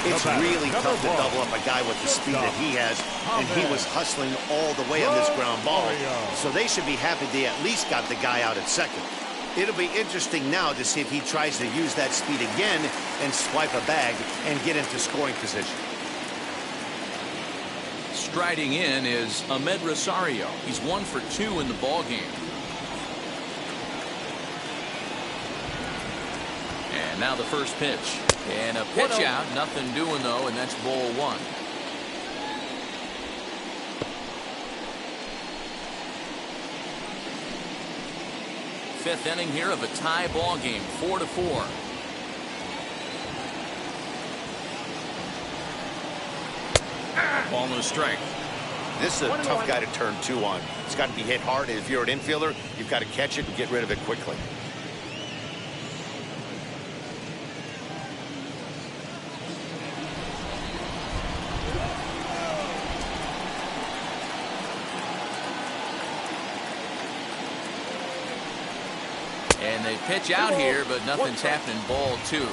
It's really tough to double up a guy with the speed that he has, and he was hustling all the way on this ground ball. So they should be happy they at least got the guy out at second. It'll be interesting now to see if he tries to use that speed again and swipe a bag and get into scoring position. Striding in is Ahmed Rosario. He's 1 for 2 in the ball game. And now the first pitch. And a pitch out. Nothing doing, though, and that's ball 1. Fifth inning here of a tie ball game, 4-4. Almost strike. This is a tough guy to turn two on. It's got to be hit hard. If you're an infielder, you've got to catch it and get rid of it quickly. And they pitch out here, but nothing's happening. Ball 2.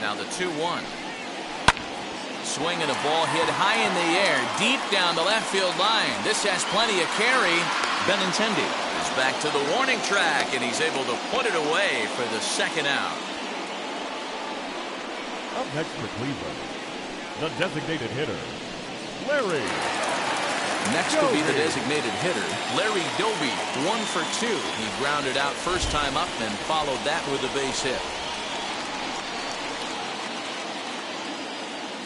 Now the 2-1. Swing and a ball hit high in the air, deep down the left field line. This has plenty of carry. Benintendi is back to the warning track, and he's able to put it away for the second out. Up next for Cleveland, the designated hitter, Larry. Next will be the designated hitter, Larry Doby, 1 for 2. He grounded out first time up and followed that with a base hit.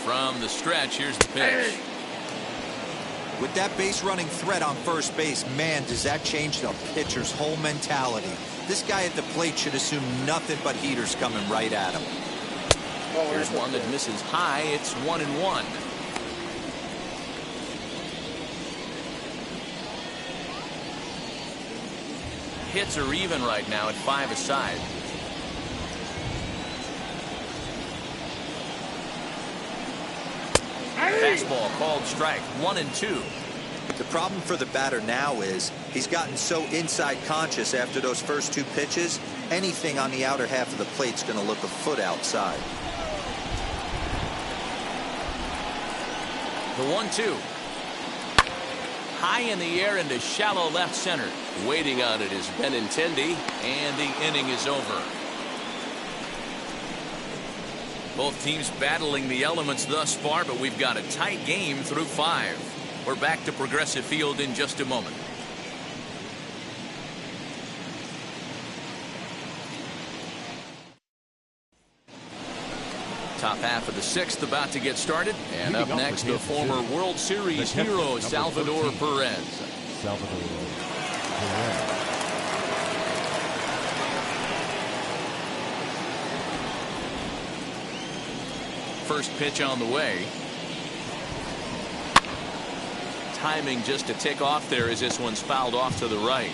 From the stretch, here's the pitch. With that base running threat on first base, man, does that change the pitcher's whole mentality. This guy at the plate should assume nothing but heaters coming right at him. Here's one that misses high. It's 1-1. Hits are even right now at 5 aside. Fastball called strike. 1-2. The problem for the batter now is he's gotten so inside conscious after those first 2 pitches. Anything on the outer half of the plate's going to look a foot outside. The 1-2. High in the air into shallow left center. Waiting on it is Benintendi, and the inning is over. Both teams battling the elements thus far, but we've got a tight game through 5. We're back to Progressive Field in just a moment. Top half of the 6th about to get started. And up next, the former World Series hero, Salvador Perez. Salvador Perez. First pitch on the way. Timing just to tick off there as this one's fouled off to the right.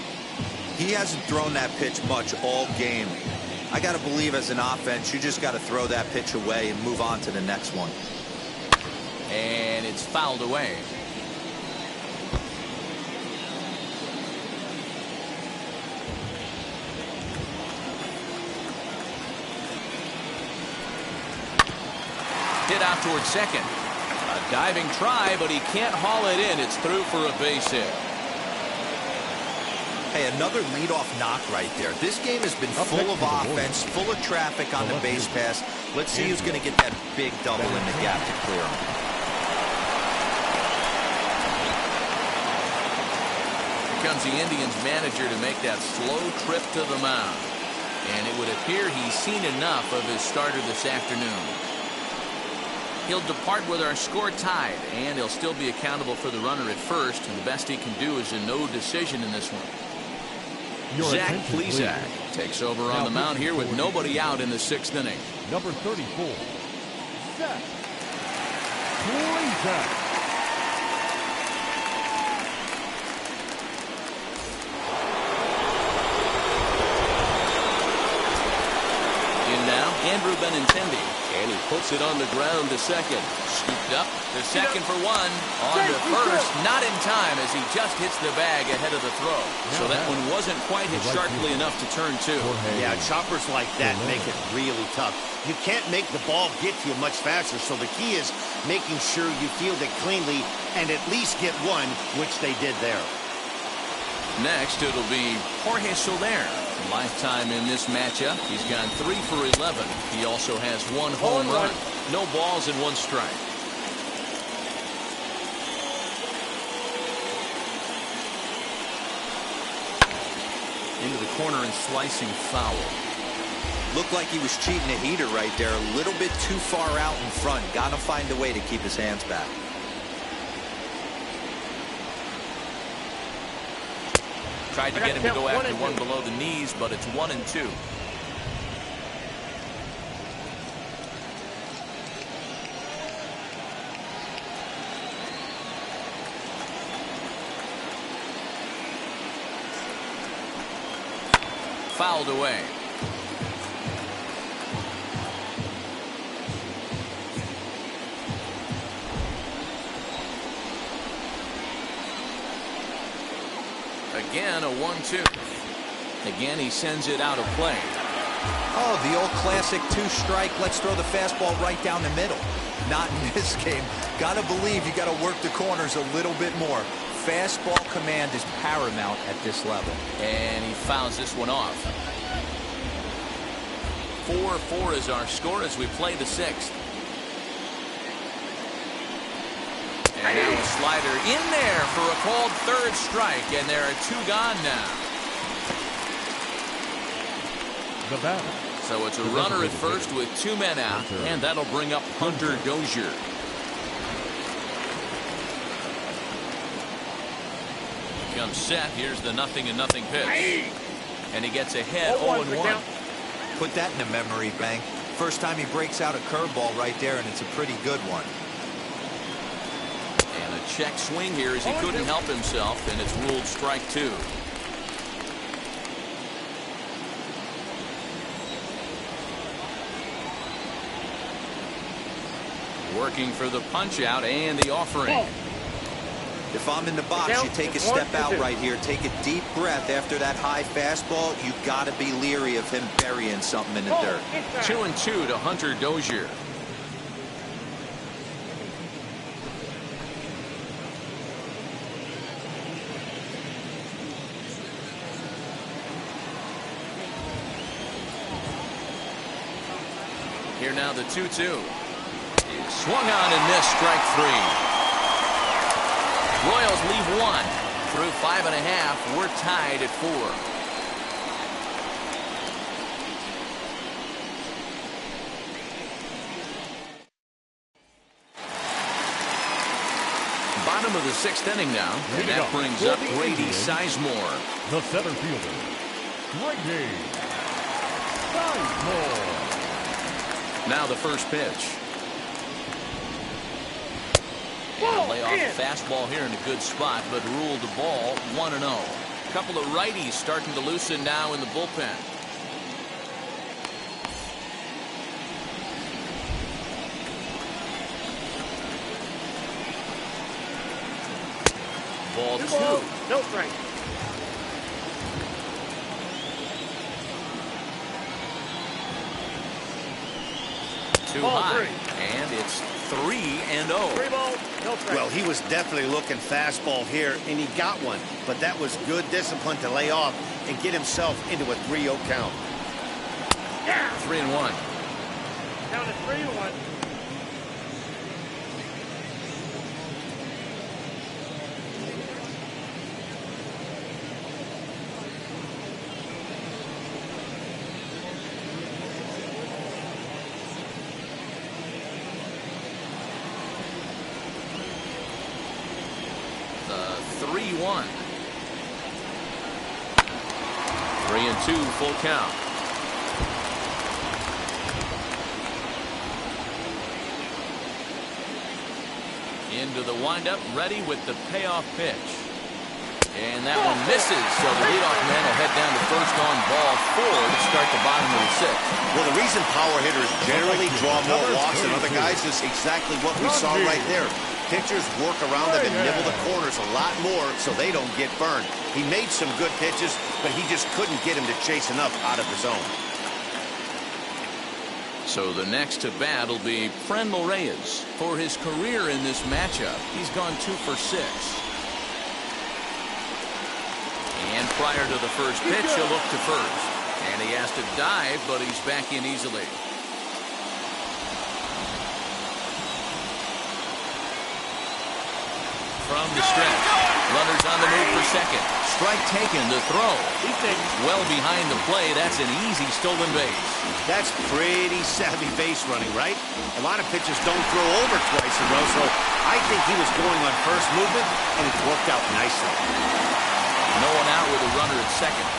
He hasn't thrown that pitch much all game. I got to believe as an offense, you just got to throw that pitch away and move on to the next one. And it's fouled away. Hit out towards second. A diving try, but he can't haul it in. It's through for a base hit. Hey, another leadoff knock right there. This game has been full of offense, full of traffic on the base pass. Let's see who's going to get that big double in the gap to clear him. Here comes the Indians manager to make that slow trip to the mound. And it would appear he's seen enough of his starter this afternoon. He'll depart with our score tied, and he'll still be accountable for the runner at first, and the best he can do is a no decision in this one. Zach Plesac takes over on the mound here with nobody out in the 6th inning. Number 34, Zach Plesac. Now, Andrew Benintendi, and he puts it on the ground to second. Scooped up to second for 1. On to first, not in time as he just hits the bag ahead of the throw. So that one wasn't quite hit sharply enough to turn 2. Yeah, choppers like that make it really tough. You can't make the ball get to you much faster, so the key is making sure you field it cleanly and at least get 1, which they did there. Next, it'll be Jorge Solaire. Lifetime in this matchup. He's gone 3 for 11. He also has 1 home run. No balls and 1 strike. Into the corner and slicing foul. Looked like he was cheating a heater right there. A little bit too far out in front. Got to find a way to keep his hands back. Tried to get him to go after one below the knees, but it's 1-2. Fouled away. Again, a 1-2. Again, he sends it out of play. Oh, the old classic two-strike. Let's throw the fastball right down the middle. Not in this game. Got to believe you got to work the corners a little bit more. Fastball command is paramount at this level. And he fouls this one off. 4-4 is our score as we play the sixth. And now a slider in there for a called third strike, and there are 2 gone now. The batter. So it's a runner at first with 2 men out, and that'll bring up Hunter Dozier. Comes set. Here's the 0-0 pitch. And he gets ahead 0-1. Put that in the memory bank. First time he breaks out a curveball right there, and it's a pretty good one. And a check swing here as he couldn't help himself, and it's ruled strike 2. Working for the punch out and the offering. If I'm in the box, you take a step out right here. Take a deep breath after that high fastball. You got to be leery of him burying something in the dirt. 2-2 to Hunter Dozier. Here now the 2-2. Swung on and missed, strike 3. Royals leave 1. Through 5.5, we're tied at 4. Bottom of the 6th inning now, and that brings up Grady Sizemore. The center fielder, Grady Sizemore. Now the first pitch. And a layoff fastball here in a good spot, but ruled the ball 1-0. A couple of righties starting to loosen now in the bullpen. Ball 2. No strike. Too high. And it's 3-0. 3 balls, no strike. Well, he was definitely looking fastball here, and he got one. But that was good discipline to lay off and get himself into a 3-0 count. 3-1. Count at 3-1. The 3-1. 3-2 full count. Into the windup, ready with the payoff pitch. And that one misses, so the leadoff man will head down to first on ball 4 to start the bottom of the 6th. Well, the reason power hitters generally draw more walks than other guys is exactly what we saw right there. Pitchers work around them and nibble the corners a lot more so they don't get burned. He made some good pitches, but he just couldn't get him to chase enough out of the zone. So the next to bat will be Ramirez. For his career in this matchup, he's gone 2 for 6. And prior to the first pitch, he'll look to first. And he has to dive, but he's back in easily. From the stretch, runners on the move for second. Strike taken, the throw. Well behind the play, that's an easy stolen base. That's pretty savvy base running, right? A lot of pitchers don't throw over twice in a row, so I think he was going on first movement, and it worked out nicely. No one out with a runner at second.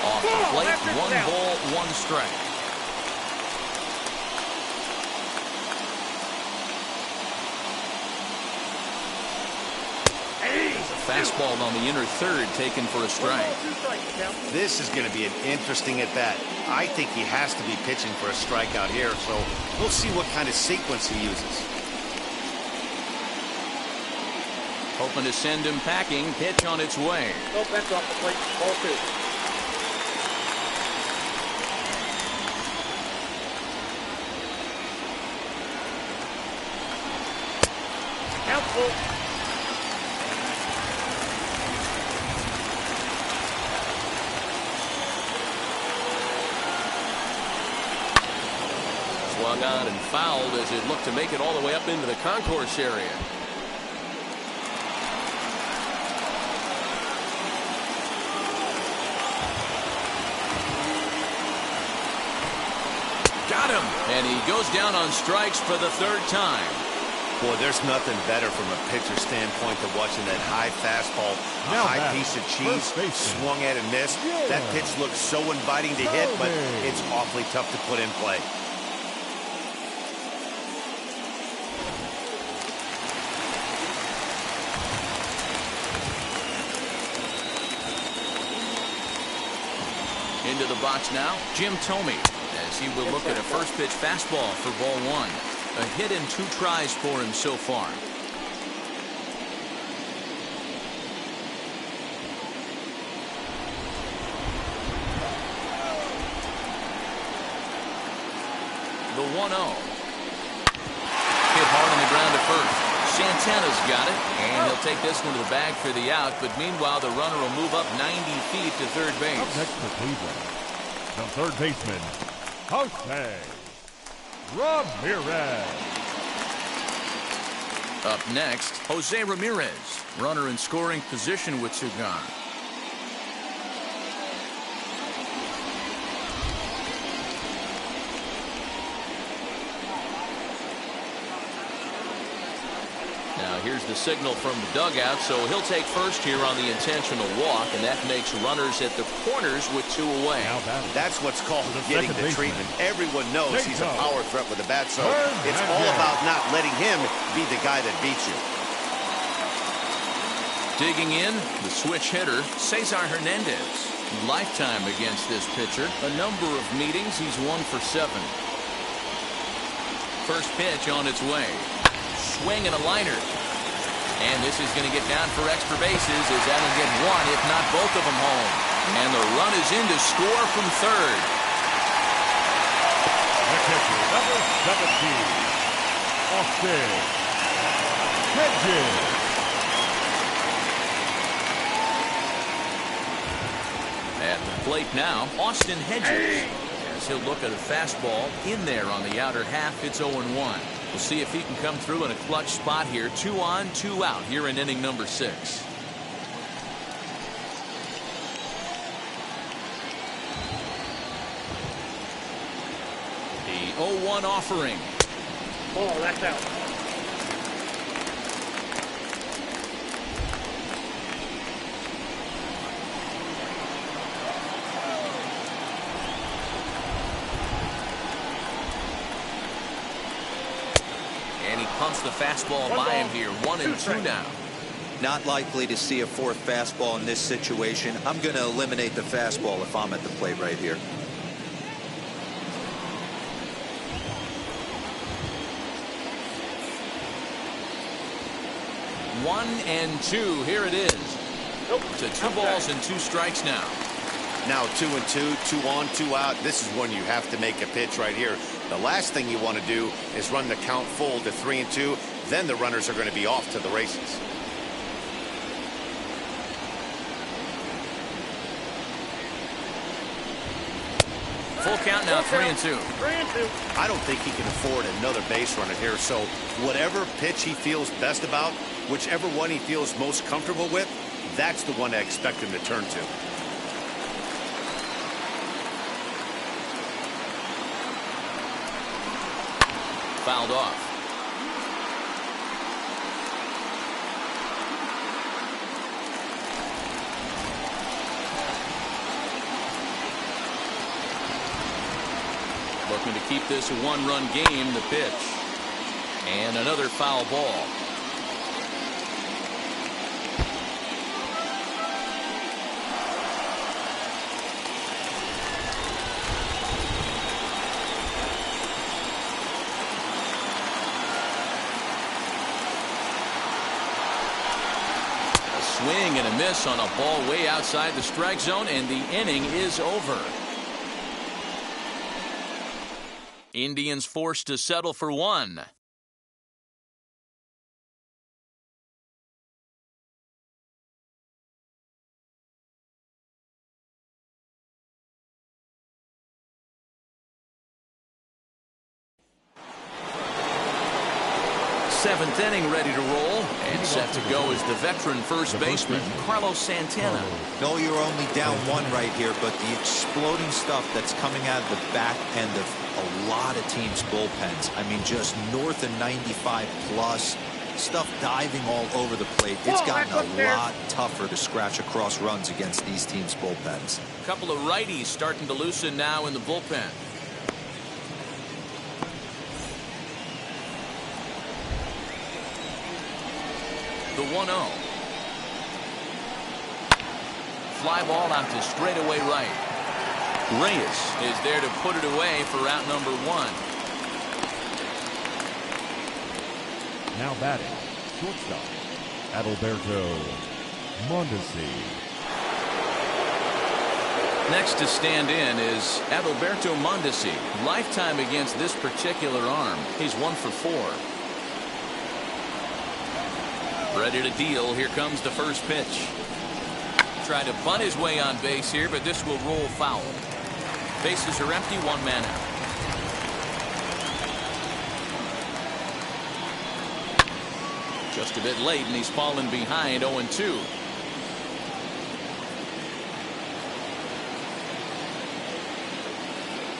Off the plate, 1 ball, 1 strike. Fastball on the inner third, taken for a strike. This is going to be an interesting at bat. I think he has to be pitching for a strikeout here, so we'll see what kind of sequence he uses. Hoping to send him packing. Pitch on its way. No, that's off the plate. Ball 2. Count full. Swung on and fouled as it looked to make it all the way up into the concourse area. Got him, and he goes down on strikes for the 3rd time. Boy, there's nothing better from a pitcher standpoint than watching that high fastball, a Now high back, piece of cheese, first baseman. swung at and missed. That pitch looks so inviting to hit, but it's awfully tough to put in play. Into the box now, Jim Thome, as he will look at a first pitch fastball for ball 1. A hit in 2 tries for him so far. The 1-0. Hit hard on the ground to first. Santana's got it, and he'll take this one to the bag for the out, but meanwhile the runner will move up 90 feet to third base. Up next for Cleveland, the third baseman, Jorge Ramirez. Up next, Jose Ramirez, runner in scoring position with 2 gone. Now here's the signal from the dugout, so he'll take first here on the intentional walk, and that makes runners at the corners with 2 away. That's what's called getting the treatment. Everyone knows he's a power threat with the bat, so it's all about not letting him be the guy that beats you. Digging in, the switch hitter, Cesar Hernandez. Lifetime against this pitcher. A number of meetings, he's 1 for 7. First pitch on its way. Swing and a liner. And this is going to get down for extra bases as that'll get 1, if not both of them home. And the run is in to score from third. The catcher, number 17, Austin Hedges. At the plate now, Austin Hedges. As he'll look at a fastball in there on the outer half, it's 0-1. We'll see if he can come through in a clutch spot here. 2 on, 2 out here in inning number 6. The 0-1 offering. Ball, that's out. Pumps the fastball by him here. 1-2 now. Not likely to see a 4th fastball in this situation. I'm going to eliminate the fastball if I'm at the plate right here. One and 2. Here it is. To 2 balls and 2 strikes now. Now 2-2, 2 on, 2 out. This is when you have to make a pitch right here. The last thing you want to do is run the count full to 3-2. Then the runners are going to be off to the races. Full count now, 3-2. 3-2. I don't think he can afford another base runner here. So whatever pitch he feels best about, whichever one he feels most comfortable with, that's the one I expect him to turn to. Fouled off. Looking to keep this a one-run game. The pitch. And another foul ball. Swing and a miss on a ball way outside the strike zone, and the inning is over. Indians forced to settle for one. Seventh inning ready to roll, and set to go is the veteran first baseman, Carlos Santana. No, you're only down one right here, but the exploding stuff that's coming out of the back end of a lot of teams' bullpens. I mean, just north of 95 plus, stuff diving all over the plate. It's gotten a lot tougher to scratch across runs against these teams' bullpens. A couple of righties starting to loosen now in the bullpen. The 1-0. Fly ball out to straightaway right. Reyes is there to put it away for out number one. Now batting, shortstop, Adalberto Mondesi. Next to stand in is Adalberto Mondesi. Lifetime against this particular arm. He's 1 for 4. Ready to deal. Here comes the first pitch. Tried to bunt his way on base here, but this will roll foul. Bases are empty, one man out. Just a bit late, and he's fallen behind 0-2.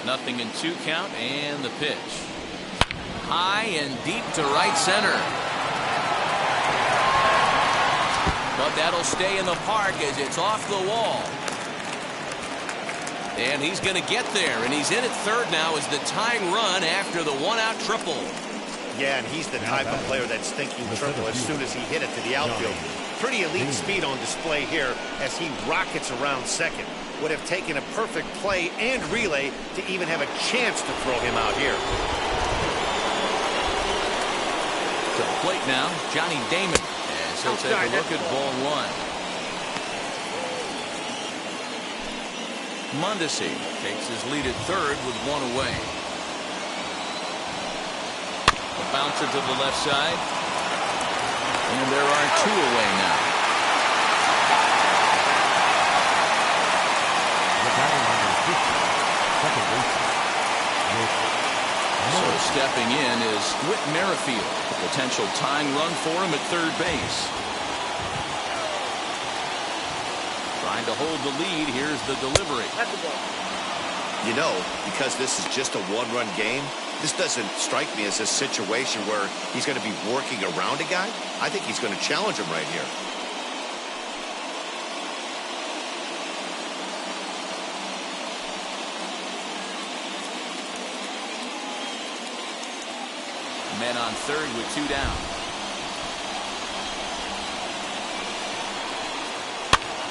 Nothing in 2 count, and the pitch. High and deep to right center. But that'll stay in the park as it's off the wall. And he's going to get there, and he's in at third now as the tying run after the one-out triple. Yeah, and he's the type of player that's thinking triple as soon as he hit it to the outfield. Pretty elite speed on display here as he rockets around second. Would have taken a perfect play and relay to even have a chance to throw him out here. To the plate now, Johnny Damon. As he'll take a look at ball one. Mondesi takes his lead at third with one away. A bouncer to the left side. And there are 2 away now. So stepping in is Whit Merrifield. A potential tying run for him at third base. Trying to hold the lead. Here's the delivery. You know, because this is just a one-run game, this doesn't strike me as a situation where he's going to be working around a guy. I think he's going to challenge him right here. Men on third with 2 down.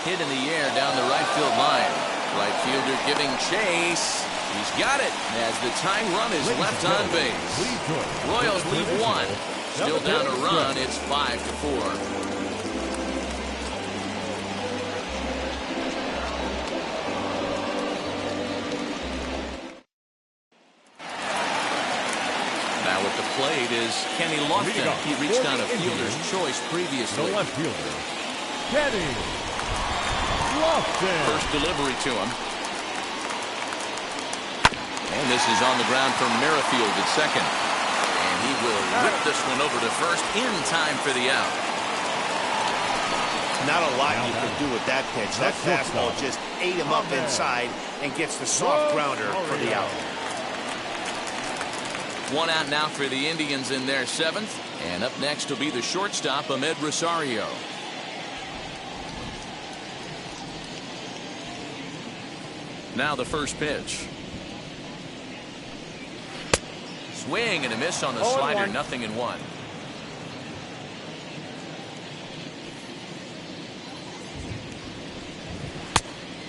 Hit in the air down the right field line. Right fielder giving chase. He's got it as the tying run is left on base. Royals leave 1. Still down a run. It's 5-4. Plate is Kenny Lofton. He reached on a fielder's choice previously. The left fielder, Kenny Lofton. First delivery to him. And this is on the ground from Merrifield at second. And he will whip this one over to first in time for the out. Not a lot you can do with that pitch. That fastball just ate him up inside and gets the soft grounder for the out. 1 out now for the Indians in their 7th. And up next will be the shortstop, Ahmed Rosario. Now the first pitch. swing and a miss on the slider. 0-1.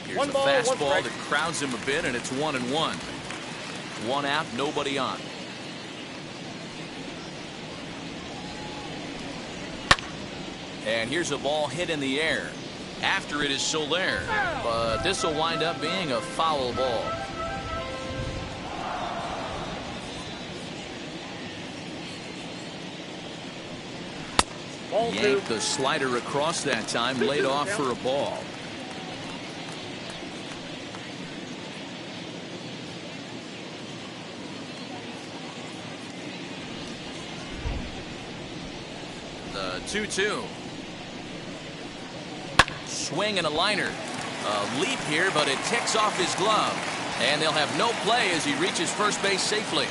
Here's a fastball that crowds him a bit, and it's 1-1. 1 out, nobody on. And here's a ball hit in the air. After it is Solaire, but this will wind up being a foul ball. Yanked the slider across that time, laid off for a ball. The 2-2. Swing and a liner. A leap here, but it ticks off his glove. And they'll have no play as he reaches first base safely.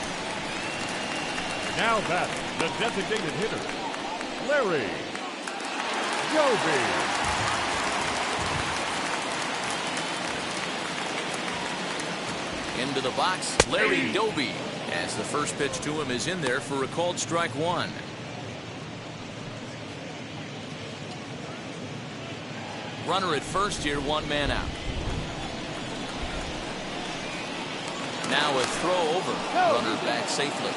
Now batting, the designated hitter, Larry Doby. Into the box, Larry Doby, as the first pitch to him is in there for a called strike 1. Runner at first here, 1 man out. Now a throw over. Runner back safely.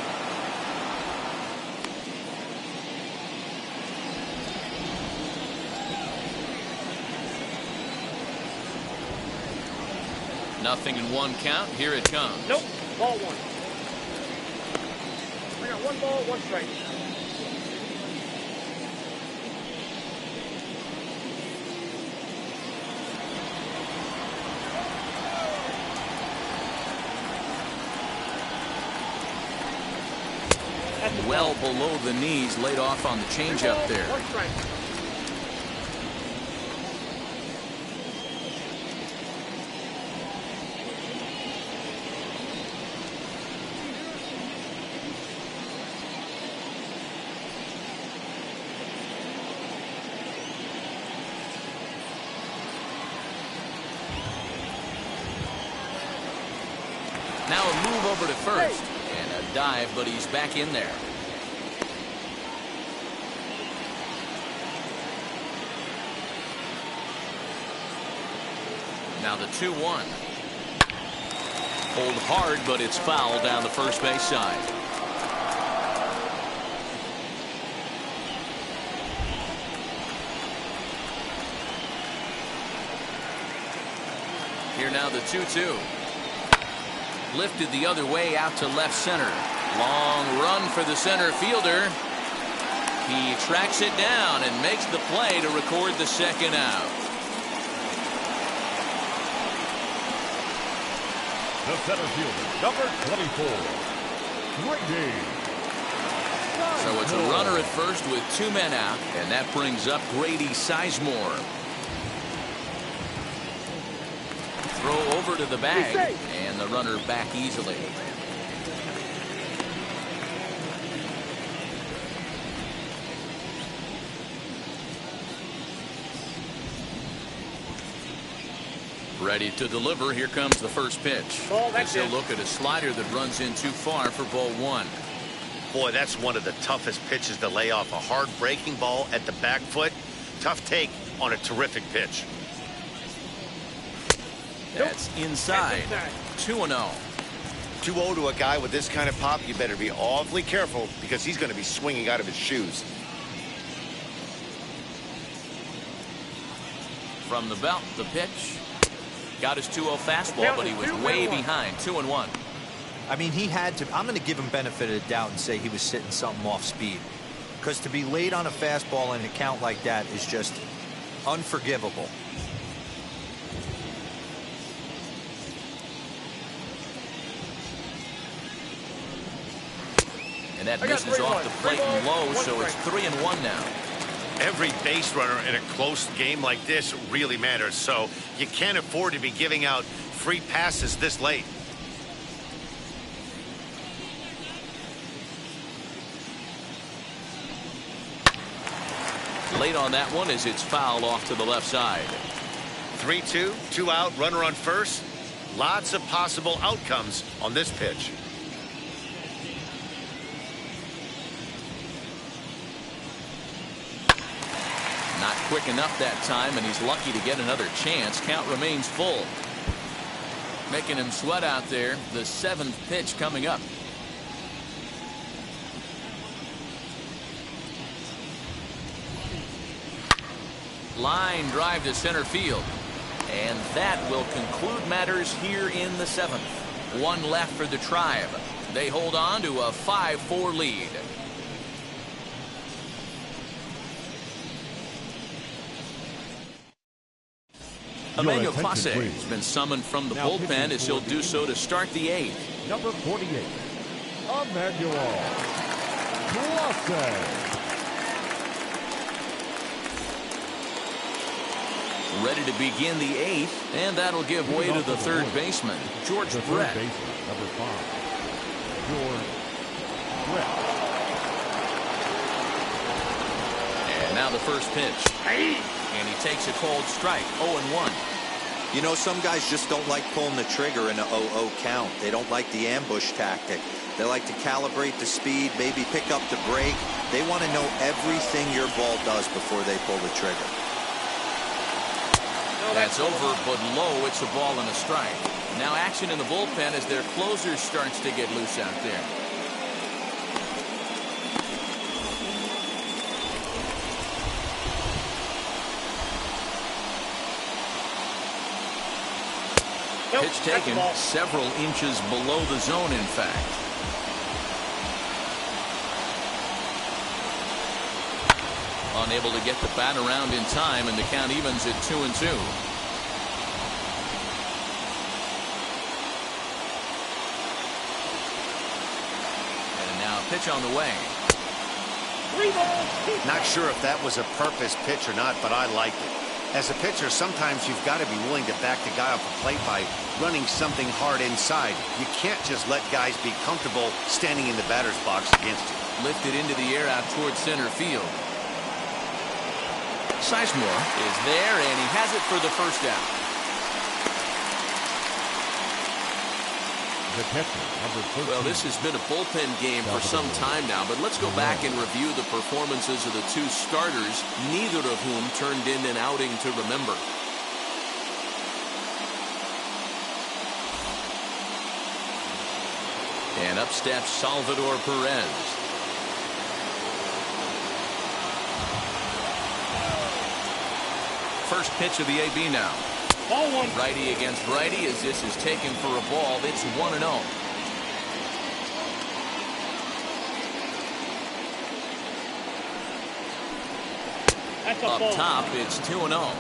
Nothing in 1 count. Here it comes. Nope. Ball 1. I got 1 ball, 1 strike. Well below the knees, laid off on the changeup there. 1 strike. Now a move over to first. And a dive, but he's back in there. Now the 2-1. Hold hard, but it's foul down the first base side. Here now the 2-2. Lifted the other way out to left center. Long run for the center fielder. He tracks it down and makes the play to record the second out. The center fielder, number 24, Grady. So it's a runner at first with 2 men out, and that brings up Grady Sizemore. Throw over to the bag, and the runner back easily. Ready to deliver. Here comes the first pitch. As he'll look at a slider that runs in too far for ball 1. Boy, that's one of the toughest pitches to lay off. A hard breaking ball at the back foot. Tough take on a terrific pitch. That's inside. 2-0. 2-0 to a guy with this kind of pop. You better be awfully careful because he's going to be swinging out of his shoes. From the belt, the pitch. Got his 2-0 fastball, but he was way behind. 2-1. I mean, he had to. I'm going to give him benefit of the doubt and say he was sitting something off speed. Because to be late on a fastball in a count like that is just unforgivable. And that misses off the plate and low, so it's 3-1 now. Every base runner in a close game like this really matters, so you can't afford to be giving out free passes this late. Late on that one as it's fouled off to the left side. 3-2, 2 out, runner on first. Lots of possible outcomes on this pitch. quick enough that time, and he's lucky to get another chance. Count remains full. Making him sweat out there. The 7th pitch coming up. Line drive to center field. And that will conclude matters here in the 7th. One left for the Tribe. They hold on to a 5-4 lead. Emmanuel Clase has been summoned from the bullpen as he'll do so to start the 8th. Number 48, Emmanuel Clase. Ready to begin the 8th, and that'll give way to the 3rd baseman, George Brett. Number 5, George Brett. And now the first pitch. And he takes a cold strike, 0-1. You know, some guys just don't like pulling the trigger in a 0-0 count. They don't like the ambush tactic. They like to calibrate the speed, maybe pick up the brake. They want to know everything your ball does before they pull the trigger. That's over, but low. It's a ball and a strike. Now action in the bullpen as their closer starts to get loose out there. Pitch taken several inches below the zone, in fact. Unable to get the bat around in time, and the count evens at 2-2. And now a pitch on the way. Not sure if that was a purpose pitch or not, but I liked it. As a pitcher, sometimes you've got to be willing to back the guy off the plate by running something hard inside. You can't just let guys be comfortable standing in the batter's box against you. Lifted into the air out towards center field. Sizemore is there, and he has it for the first out. The catcher, number 13. Well, this has been a bullpen game for some time now, but let's go back and review the performances of the 2 starters, neither of whom turned in an outing to remember. And up steps Salvador Perez. First pitch of the AB now. Ball 1. Righty against righty as this is taken for a ball. It's 1-0. That's a Up ball. top, it's 2-0.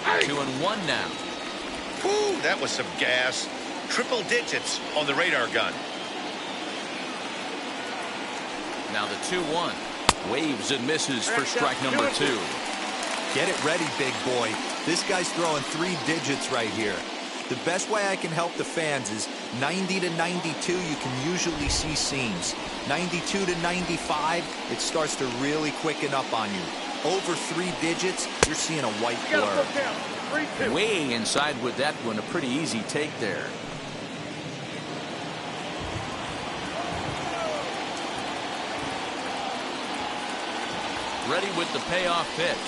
Hey. 2-1 now. Whew, that was some gas. Triple digits on the radar gun. Now the 2-1. Waves and misses for strike number 2. Get it ready, big boy. This guy's throwing 3 digits right here. The best way I can help the fans is 90 to 92, you can usually see seams. 92 to 95, it starts to really quicken up on you. Over 3 digits, you're seeing a white blur. Way inside with that one. A pretty easy take there. Ready with the payoff pitch,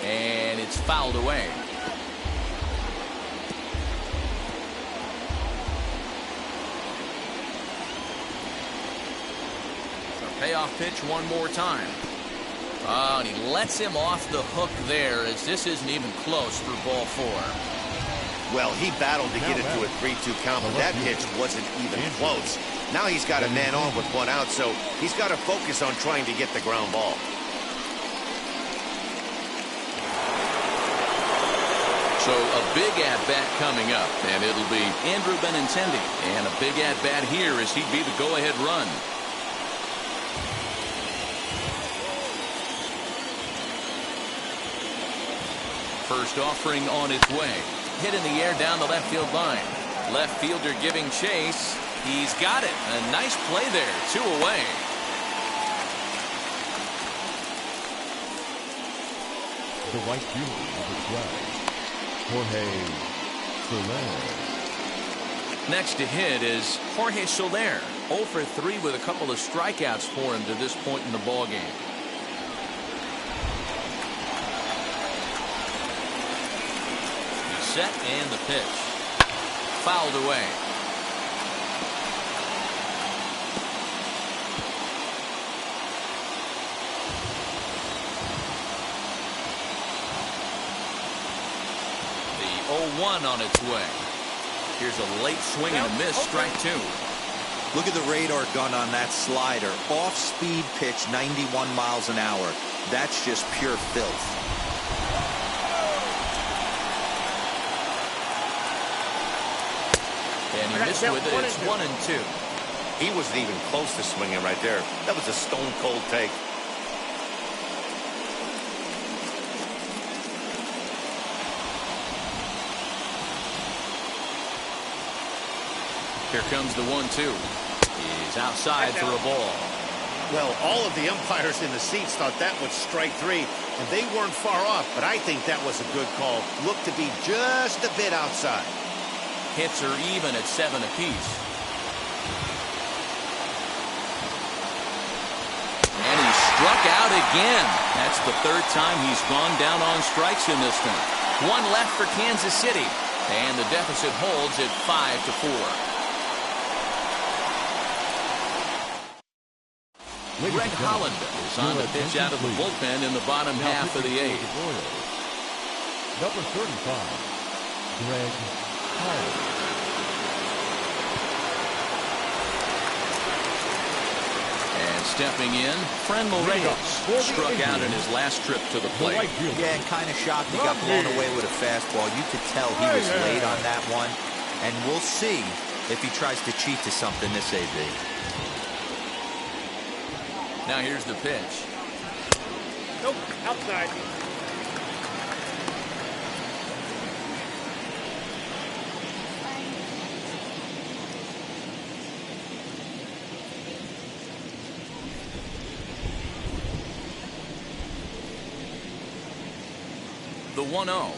and it's fouled away. A payoff pitch one more time. Oh, and he lets him off the hook there as this isn't even close for ball 4. Well, he battled to get it to a 3-2 count, but that pitch wasn't even close. Now he's got a man on with 1 out, so he's got to focus on trying to get the ground ball. So a big at-bat coming up, and it'll be Andrew Benintendi. And a big at-bat here as he'd be the go-ahead run. First offering on its way. Hit in the air down the left field line. Left fielder giving chase. He's got it. A nice play there. 2 away. The right fielder, number 12, Jorge Solaire. Next to hit is Jorge Solaire. 0 for 3 with a couple of strikeouts for him to this point in the ball game. He's set and the pitch. Fouled away. The 0-1 on its way. Here's a late swing and a miss, strike 2. Look at the radar gun on that slider. Off-speed pitch, 91 miles an hour. That's just pure filth. And he missed with it. It's 1-2. He wasn't even close to swinging right there. That was a stone-cold take. Here comes the 1-2. He's outside for a ball. Well, all of the umpires in the seats thought that was strike 3, and they weren't far off, but I think that was a good call. Looked to be just a bit outside. Hits are even at 7 apiece. And he struck out again. That's the 3rd time he's gone down on strikes in this one. 1 left for Kansas City, and the deficit holds at 5-4. Greg Holland is on the pitch out of the bullpen in the bottom half of the 8th. Number 35, Greg Holland. And stepping in, Ramirez struck out in his last trip to the plate. Yeah, kind of shocked he got blown away with a fastball. You could tell he was late on that one. And we'll see if he tries to cheat to something this AB. Now here's the pitch. Nope, outside. The 1-0.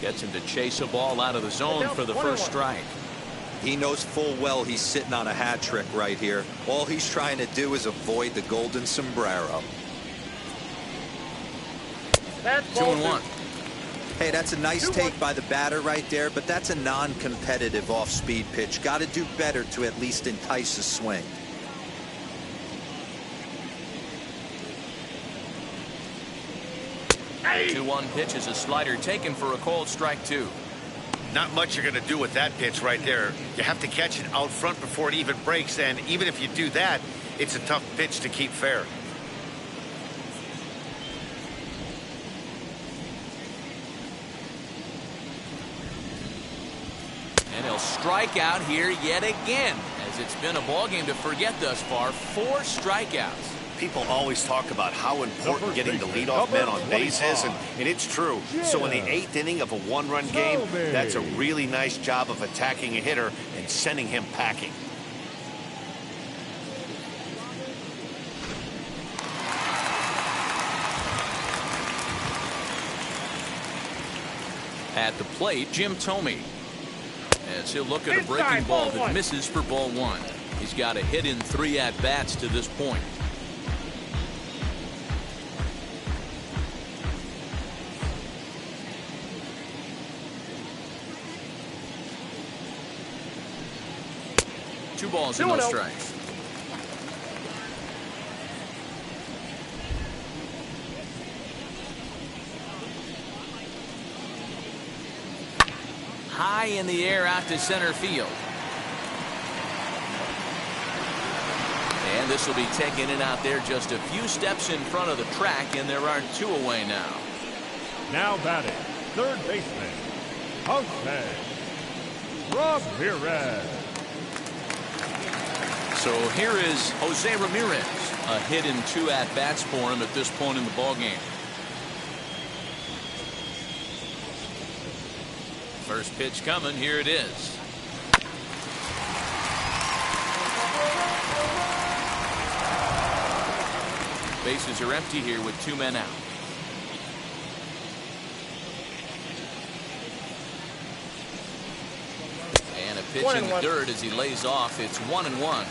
Gets him to chase a ball out of the zone for the first strike. He knows full well he's sitting on a hat trick right here. All he's trying to do is avoid the golden sombrero. That's 2-1. Hey, that's a nice take by the batter right there, but that's a non-competitive off-speed pitch. Got to do better to at least entice a swing. The 2-1 pitch is a slider taken for a called strike 2. Not much you're going to do with that pitch right there. You have to catch it out front before it even breaks, and even if you do that, it's a tough pitch to keep fair. And he'll strike out here yet again, as it's been a ballgame to forget thus far. 4 strikeouts. People always talk about how important getting the leadoff man on base is, and it's true. So in the 8th inning of a 1-run game, that's a really nice job of attacking a hitter and sending him packing. At the plate, Jim Thome, as he'll look at a breaking ball that misses for ball 1. He's got a hit in 3 at-bats to this point. Two balls and no strikes. High in the air out to center field. And this will be taken in out there just a few steps in front of the track, and there are 2 away now. Now batting, third baseman, Jose Ramirez. So here is Jose Ramirez, a hit in 2 at-bats for him at this point in the ballgame. First pitch coming, here it is. Bases are empty here with 2 men out. Pitch in the dirt as he lays off. It's 1-1.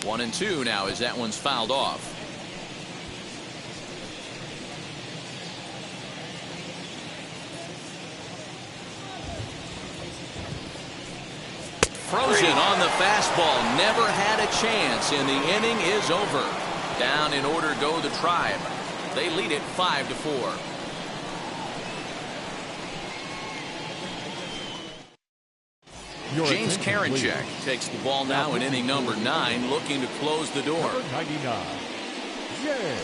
One and two now as that one's fouled off. Frozen on the fastball. Never had a chance, and the inning is over. Down in order go the Tribe. They lead it 5-4. James Karinchak takes the ball now in inning number 9, looking to close the door. Number 99, James.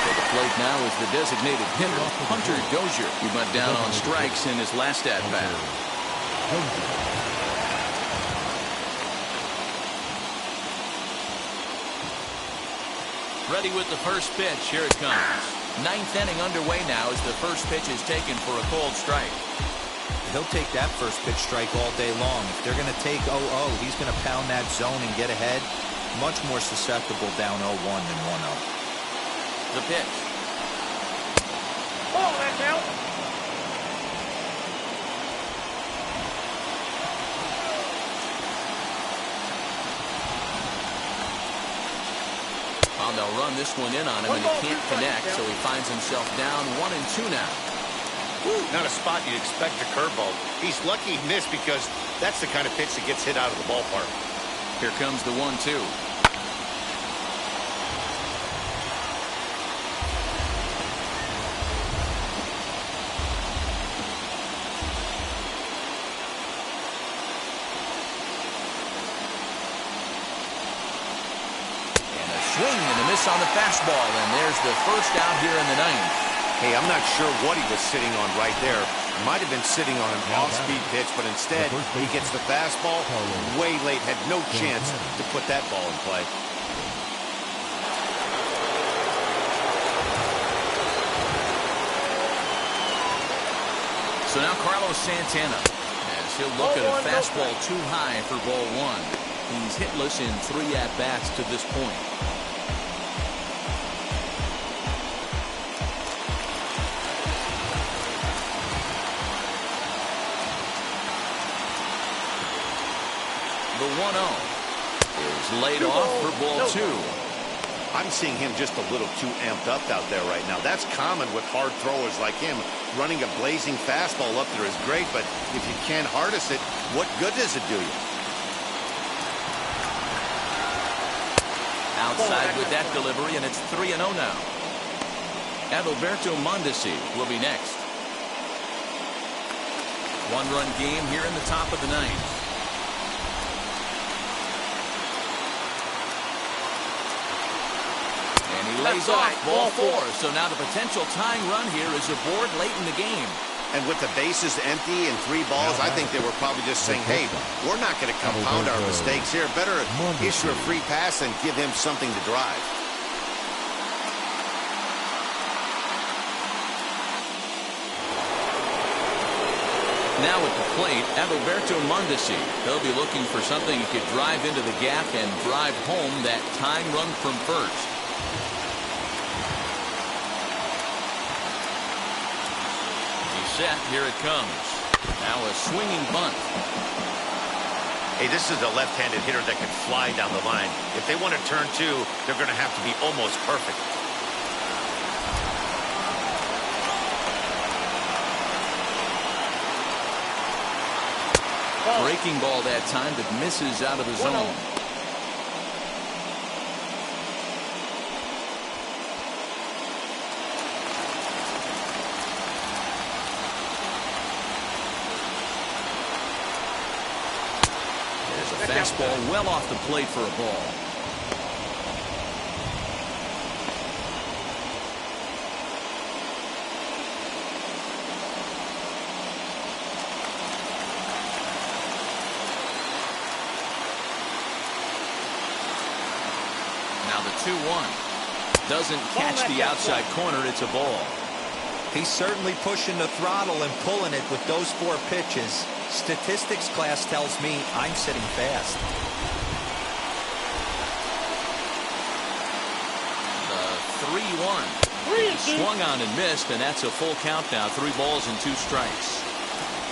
To the plate now is the designated hitter, Hunter Dozier. He went down on strikes in his last at-bat. Ready with the first pitch. Here it comes. Ninth inning underway now as the first pitch is taken for a cold strike. He'll take that first pitch strike all day long. If they're going to take 0-0, he's going to pound that zone and get ahead. Much more susceptible down 0-1 than 1-0. The pitch. Oh, that's out. They'll run this one in on him, and he can't connect, so he finds himself down 1-2 now. Not a spot you'd expect a curveball. He's lucky he missed because that's the kind of pitch that gets hit out of the ballpark. Here comes the 1-2. Swing and a miss on the fastball, and there's the first out here in the 9th. Hey, I'm not sure what he was sitting on right there. Might have been sitting on an off-speed pitch, but instead he gets the fastball way late. Had no chance to put that ball in play. So now Carlos Santana, as he'll look at a fastball too high for ball 1. He's hitless in 3 at-bats to this point. The 1-0 is laid off for ball 2. I'm seeing him just a little too amped up out there right now. That's common with hard throwers like him. Running a blazing fastball up there is great, but if you can't harness it, what good does it do you? Outside with that delivery, and it's 3-0 now. Adalberto Mondesi will be next. 1-run game here in the top of the 9th. And he lays off ball 4. So now the potential tying run here is aboard late in the game. And with the bases empty and 3 balls, I think they were probably just saying, hey, we're not going to compound our mistakes here. Better issue a free pass and give him something to drive. Now at the plate, Adalberto Mondesi. He'll be looking for something he could drive into the gap and drive home that tying run from first. Set. Here it comes. Now a swinging bunt. Hey, this is a left-handed hitter that can fly down the line. If they want to turn 2, they're going to have to be almost perfect. Breaking ball that time that misses out of the zone. Fastball well off the plate for a ball. Now the 2-1. Doesn't catch the outside corner. It's a ball. He's certainly pushing the throttle and pulling it with those 4 pitches. Statistics class tells me I'm sitting fast. The 3-1. Swung on and missed, and that's a full count now. 3 balls and 2 strikes.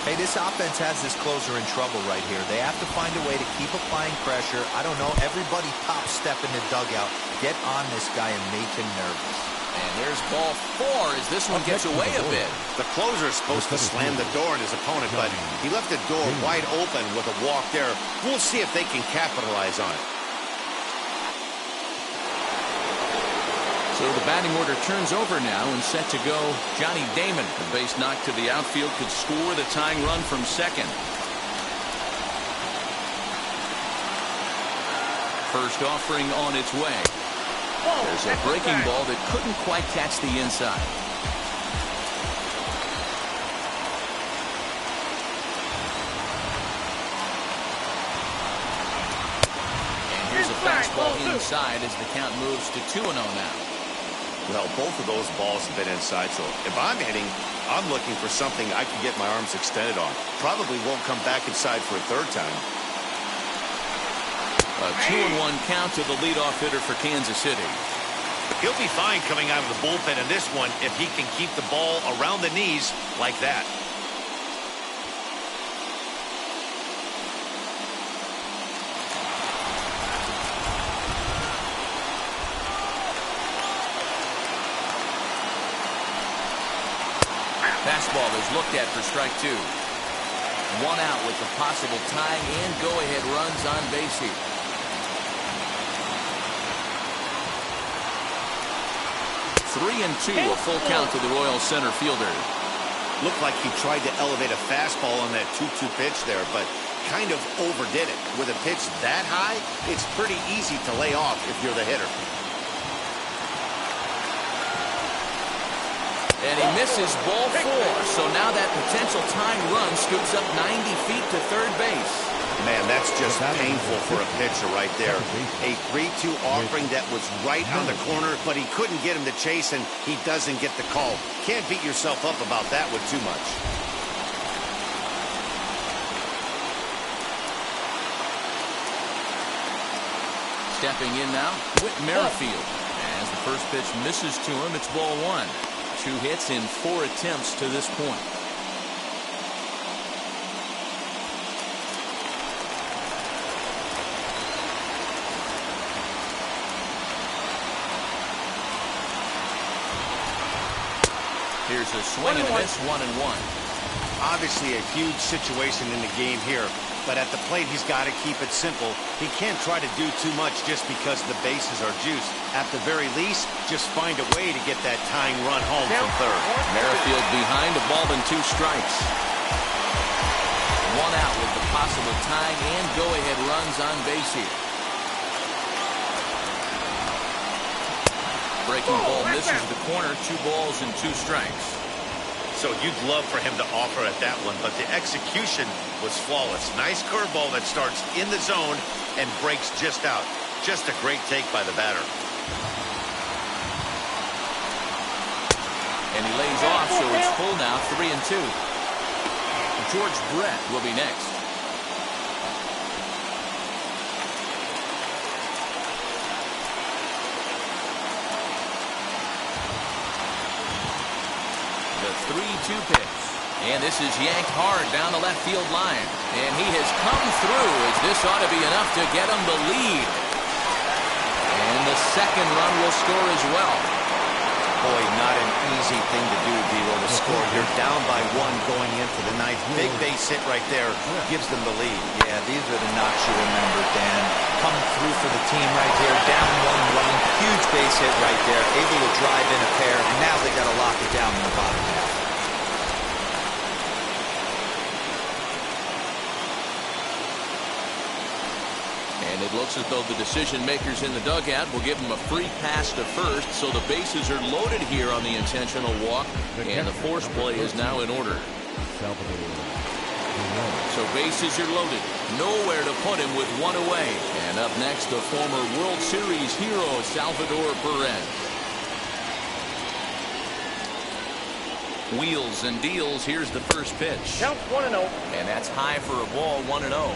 Hey, this offense has this closer in trouble right here. They have to find a way to keep applying pressure. I don't know. Everybody top step in the dugout. Get on this guy and make him nervous. And there's ball 4 as this one gets away a bit. The closer is supposed to slam the door on his opponent, but he left the door wide open with a walk there. We'll see if they can capitalize on it. So the batting order turns over now and set to go Johnny Damon. The base knock to the outfield could score the tying run from second. First offering on its way. There's a breaking ball that couldn't quite catch the inside. And here's a fastball inside as the count moves to 2-0 now. Well, both of those balls have been inside, so if I'm hitting, I'm looking for something I can get my arms extended on. Probably won't come back inside for a 3rd time. A 2-1 count to the leadoff hitter for Kansas City. He'll be fine coming out of the bullpen in this one if he can keep the ball around the knees like that. Fastball is looked at for strike 2. 1 out with the possible tying and go-ahead runs on base here. Three and 2, a full count to the Royals center fielder. Looked like he tried to elevate a fastball on that 2-2 pitch there, but kind of overdid it. With a pitch that high, it's pretty easy to lay off if you're the hitter. And he misses ball 4. So now that potential tying run scoops up 90 feet to third base. Man, that's just painful for a pitcher right there. A 3-2 offering that was right on the corner, but he couldn't get him to chase, and he doesn't get the call. Can't beat yourself up about that one too much. Stepping in now, Whit Merrifield. As the first pitch misses to him, it's ball 1. 2 hits in 4 attempts to this point. Here's a swing and a miss, 1-1. Obviously a huge situation in the game here, but at the plate he's got to keep it simple. He can't try to do too much just because the bases are juiced. At the very least, just find a way to get that tying run home from third. Merrifield behind, a ball and 2 strikes. 1 out with the possible tying and go-ahead runs on base here. Breaking ball misses the corner, 2 balls and 2 strikes. So you'd love for him to offer at that one, but the execution was flawless. Nice curveball that starts in the zone and breaks just out. Just a great take by the batter. And he lays off, so it's full now, 3-2. George Brett will be next. The 3-2 pitch. And this is yanked hard down the left field line. And he has come through as this ought to be enough to get him the lead. And the second run will score as well. Boy, not an easy thing to do, D-Lo, to score. You're down by 1 going into the 9th. Big base hit right there gives them the lead. Yeah, these are the knocks you remember, Dan. Coming through for the team right here, down 1 run, huge base hit right there, able to drive in a pair, and now they got to lock it down in the bottom half. And it looks as though the decision makers in the dugout will give him a free pass to first, so the bases are loaded here on the intentional walk, and the force play is now in order. So bases are loaded, nowhere to put him with 1 away. And up next, the former World Series hero, Salvador Perez. Wheels and deals. Here's the first pitch. Count 1-0. And that's high for a ball, 1-0.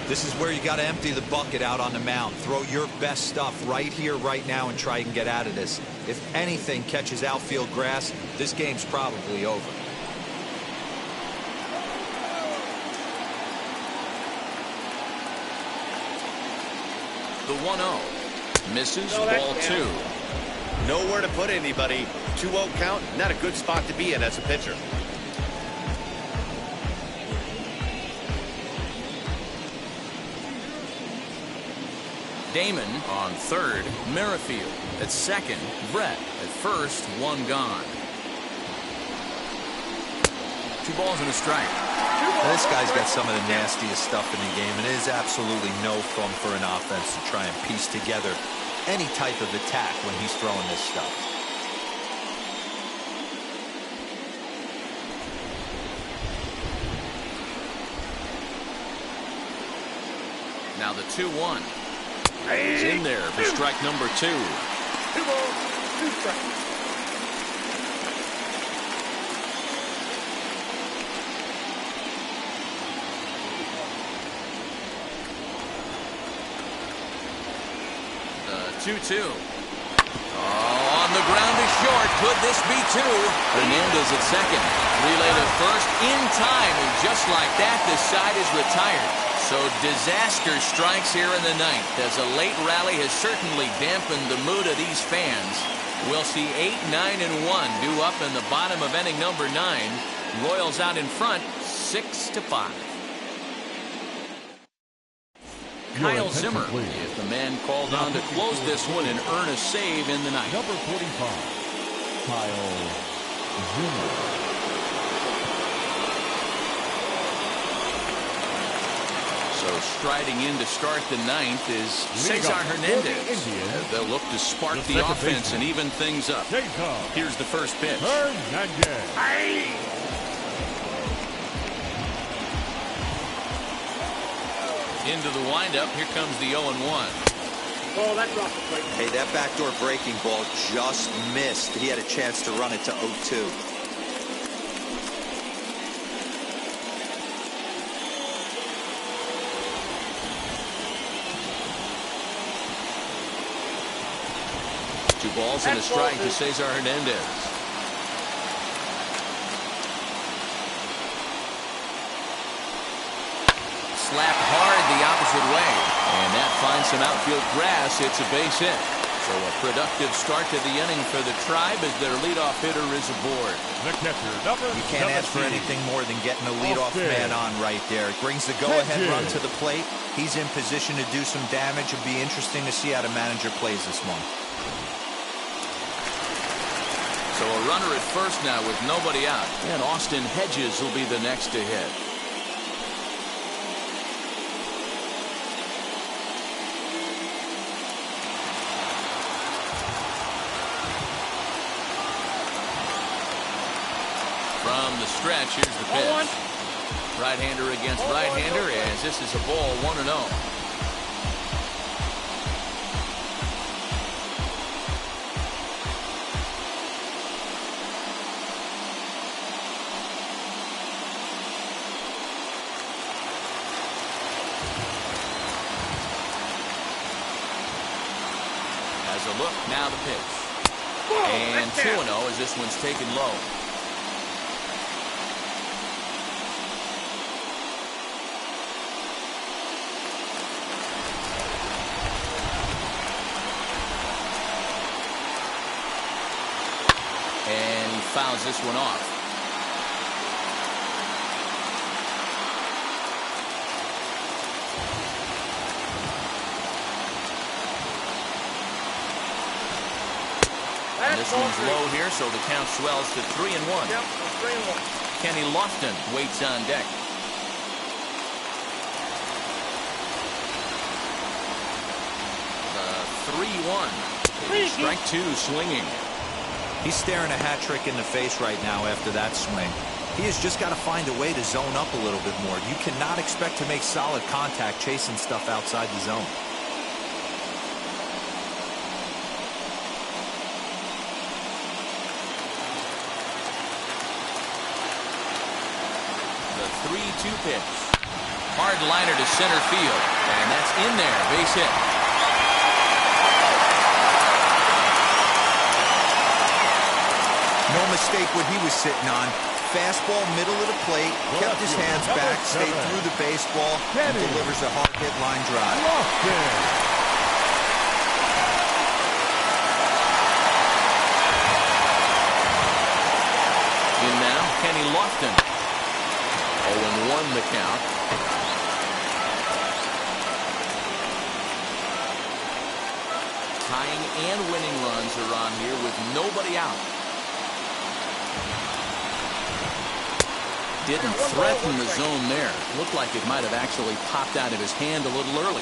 This is where you got to empty the bucket out on the mound. Throw your best stuff right here, right now, and try and get out of this. If anything catches outfield grass, this game's probably over. The 1-0. Misses, ball 2. Nowhere to put anybody. 2-0 count, not a good spot to be in as a pitcher. Damon on third. Merrifield at second. Brett at first. One gone. 2 balls and a strike. Now, this guy's got some of the nastiest stuff in the game, and it is absolutely no fun for an offense to try and piece together any type of attack when he's throwing this stuff. Now the 2-1. He's in there for strike number 2. 2 balls, 2 strikes. The 2-2. Oh, on the ground is short. Could this be 2? Hernandez at second. Relay to first in time, and just like that, this side is retired. So disaster strikes here in the 9th, as a late rally has certainly dampened the mood of these fans. We'll see 8, 9, and 1 due up in the bottom of inning number 9. Royals out in front, 6-5. Kyle Zimmer is the man called on to close this one and earn a save in the 9th. Number 45, Kyle Zimmer. So striding in to start the 9th is Cesar Hernandez. They'll look to spark the offense and even things up. Here's the first pitch. Into the windup. Here comes the 0-1. Oh, that dropped the plate. Hey, that backdoor breaking ball just missed. He had a chance to run it to 0-2. Two balls and a strike to Cesar Hernandez. Slapped hard the opposite way, and that finds some outfield grass. It's a base hit. So a productive start to the inning for the Tribe as their leadoff hitter is aboard. The catcher, number You can't ask for anything more than getting a leadoff man on right there. It brings the go-ahead run to the plate. He's in position to do some damage. It'll be interesting to see how the manager plays this one. So a runner at first now with nobody out. And Austin Hedges will be the next to hit. From the stretch, here's the pitch. Right-hander against right-hander, as this is a ball, 1-0. As a look, now the pitch. And 2-0 as this one's taken low. And he fouls this one off. And this one's low here, so the count swells to 3-1. Yep, 3-1. Kenny Lofton waits on deck. The 3-1. Strike 2 swinging. He's staring a hat trick in the face right now after that swing. He has just got to find a way to zone up a little bit more. You cannot expect to make solid contact chasing stuff outside the zone. 2 pitch. Hard liner to center field. And that's in there. Base hit. No mistake what he was sitting on. Fastball, middle of the plate, kept his hands back, stayed through the baseball, and delivers a hard hit line drive. In now, Kenny Lofton. 0-1 the count. Tying and winning runs are on here with nobody out. Didn't threaten the zone there. Looked like it might have actually popped out of his hand a little early.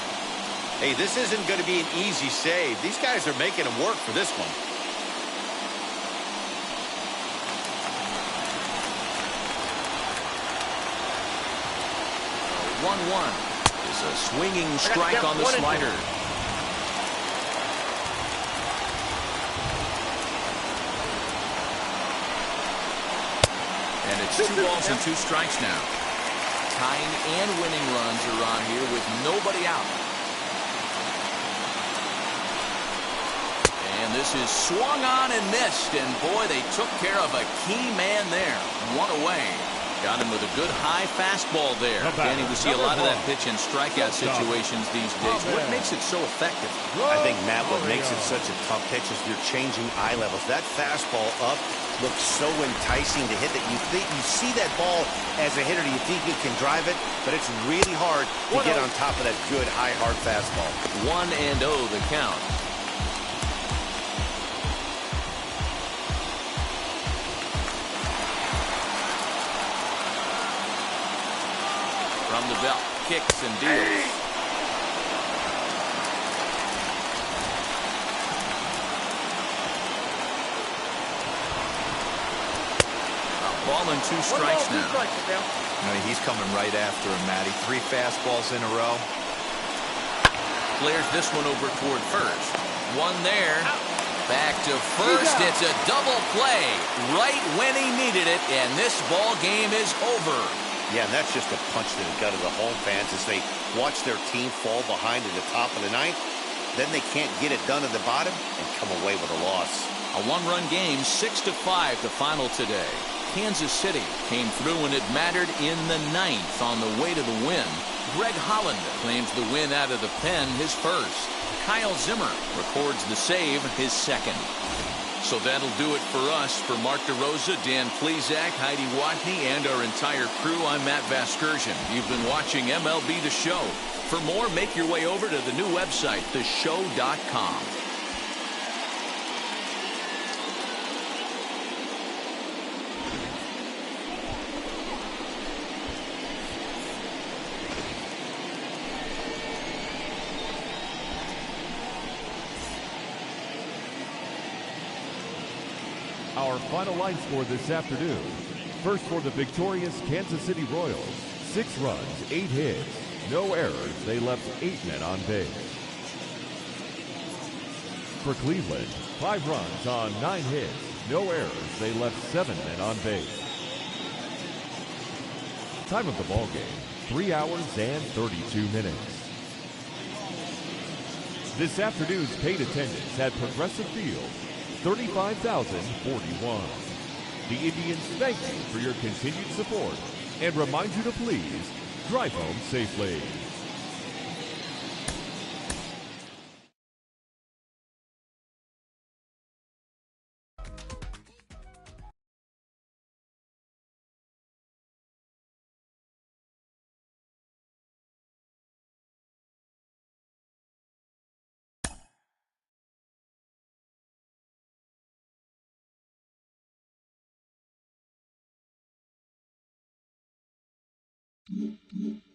Hey, this isn't going to be an easy save. These guys are making him work for this one. 1-1 is a swinging strike on the slider. And it's 2 balls and 2 strikes now. Tying and winning runs are on here with nobody out. And this is swung on and missed. And boy, they took care of a key man there. 1 away. Got him with a good high fastball there. Danny, we see a lot of that pitch in strikeout situations these days. What makes it so effective? I think, Matt, what makes it such a tough pitch is you're changing eye levels. That fastball up looks so enticing to hit that you think you see that ball as a hitter. You think you can drive it, but it's really hard to get on top of that good high hard fastball. 1-0 the count. From the belt, kicks and deals. Ball and 2 strikes now. He's coming right after him, Matty. 3 fastballs in a row. Clears this one over toward first. 1 there. Back to first. It's a double play right when he needed it, and this ball game is over. Yeah, and that's just a punch to the gut of the home fans as they watch their team fall behind at the top of the 9th. Then they can't get it done at the bottom and come away with a loss. A 1-run game, 6-5 the final today. Kansas City came through when it mattered in the 9th on the way to the win. Greg Holland claims the win out of the pen, his first. Kyle Zimmer records the save, his second. So that'll do it for us. For Mark DeRosa, Dan Plezak, Heidi Watney, and our entire crew, I'm Matt Vasgersian. You've been watching MLB The Show. For more, make your way over to the new website, theshow.com. Our final line score this afternoon. First for the victorious Kansas City Royals. 6 runs, 8 hits, no errors. They left 8 men on base. For Cleveland, 5 runs on 9 hits, no errors. They left 7 men on base. Time of the ball game, 3 hours and 32 minutes. This afternoon's paid attendance at Progressive Field, 35,041. The Indians thank you for your continued support and remind you to please drive home safely. Mm-hmm.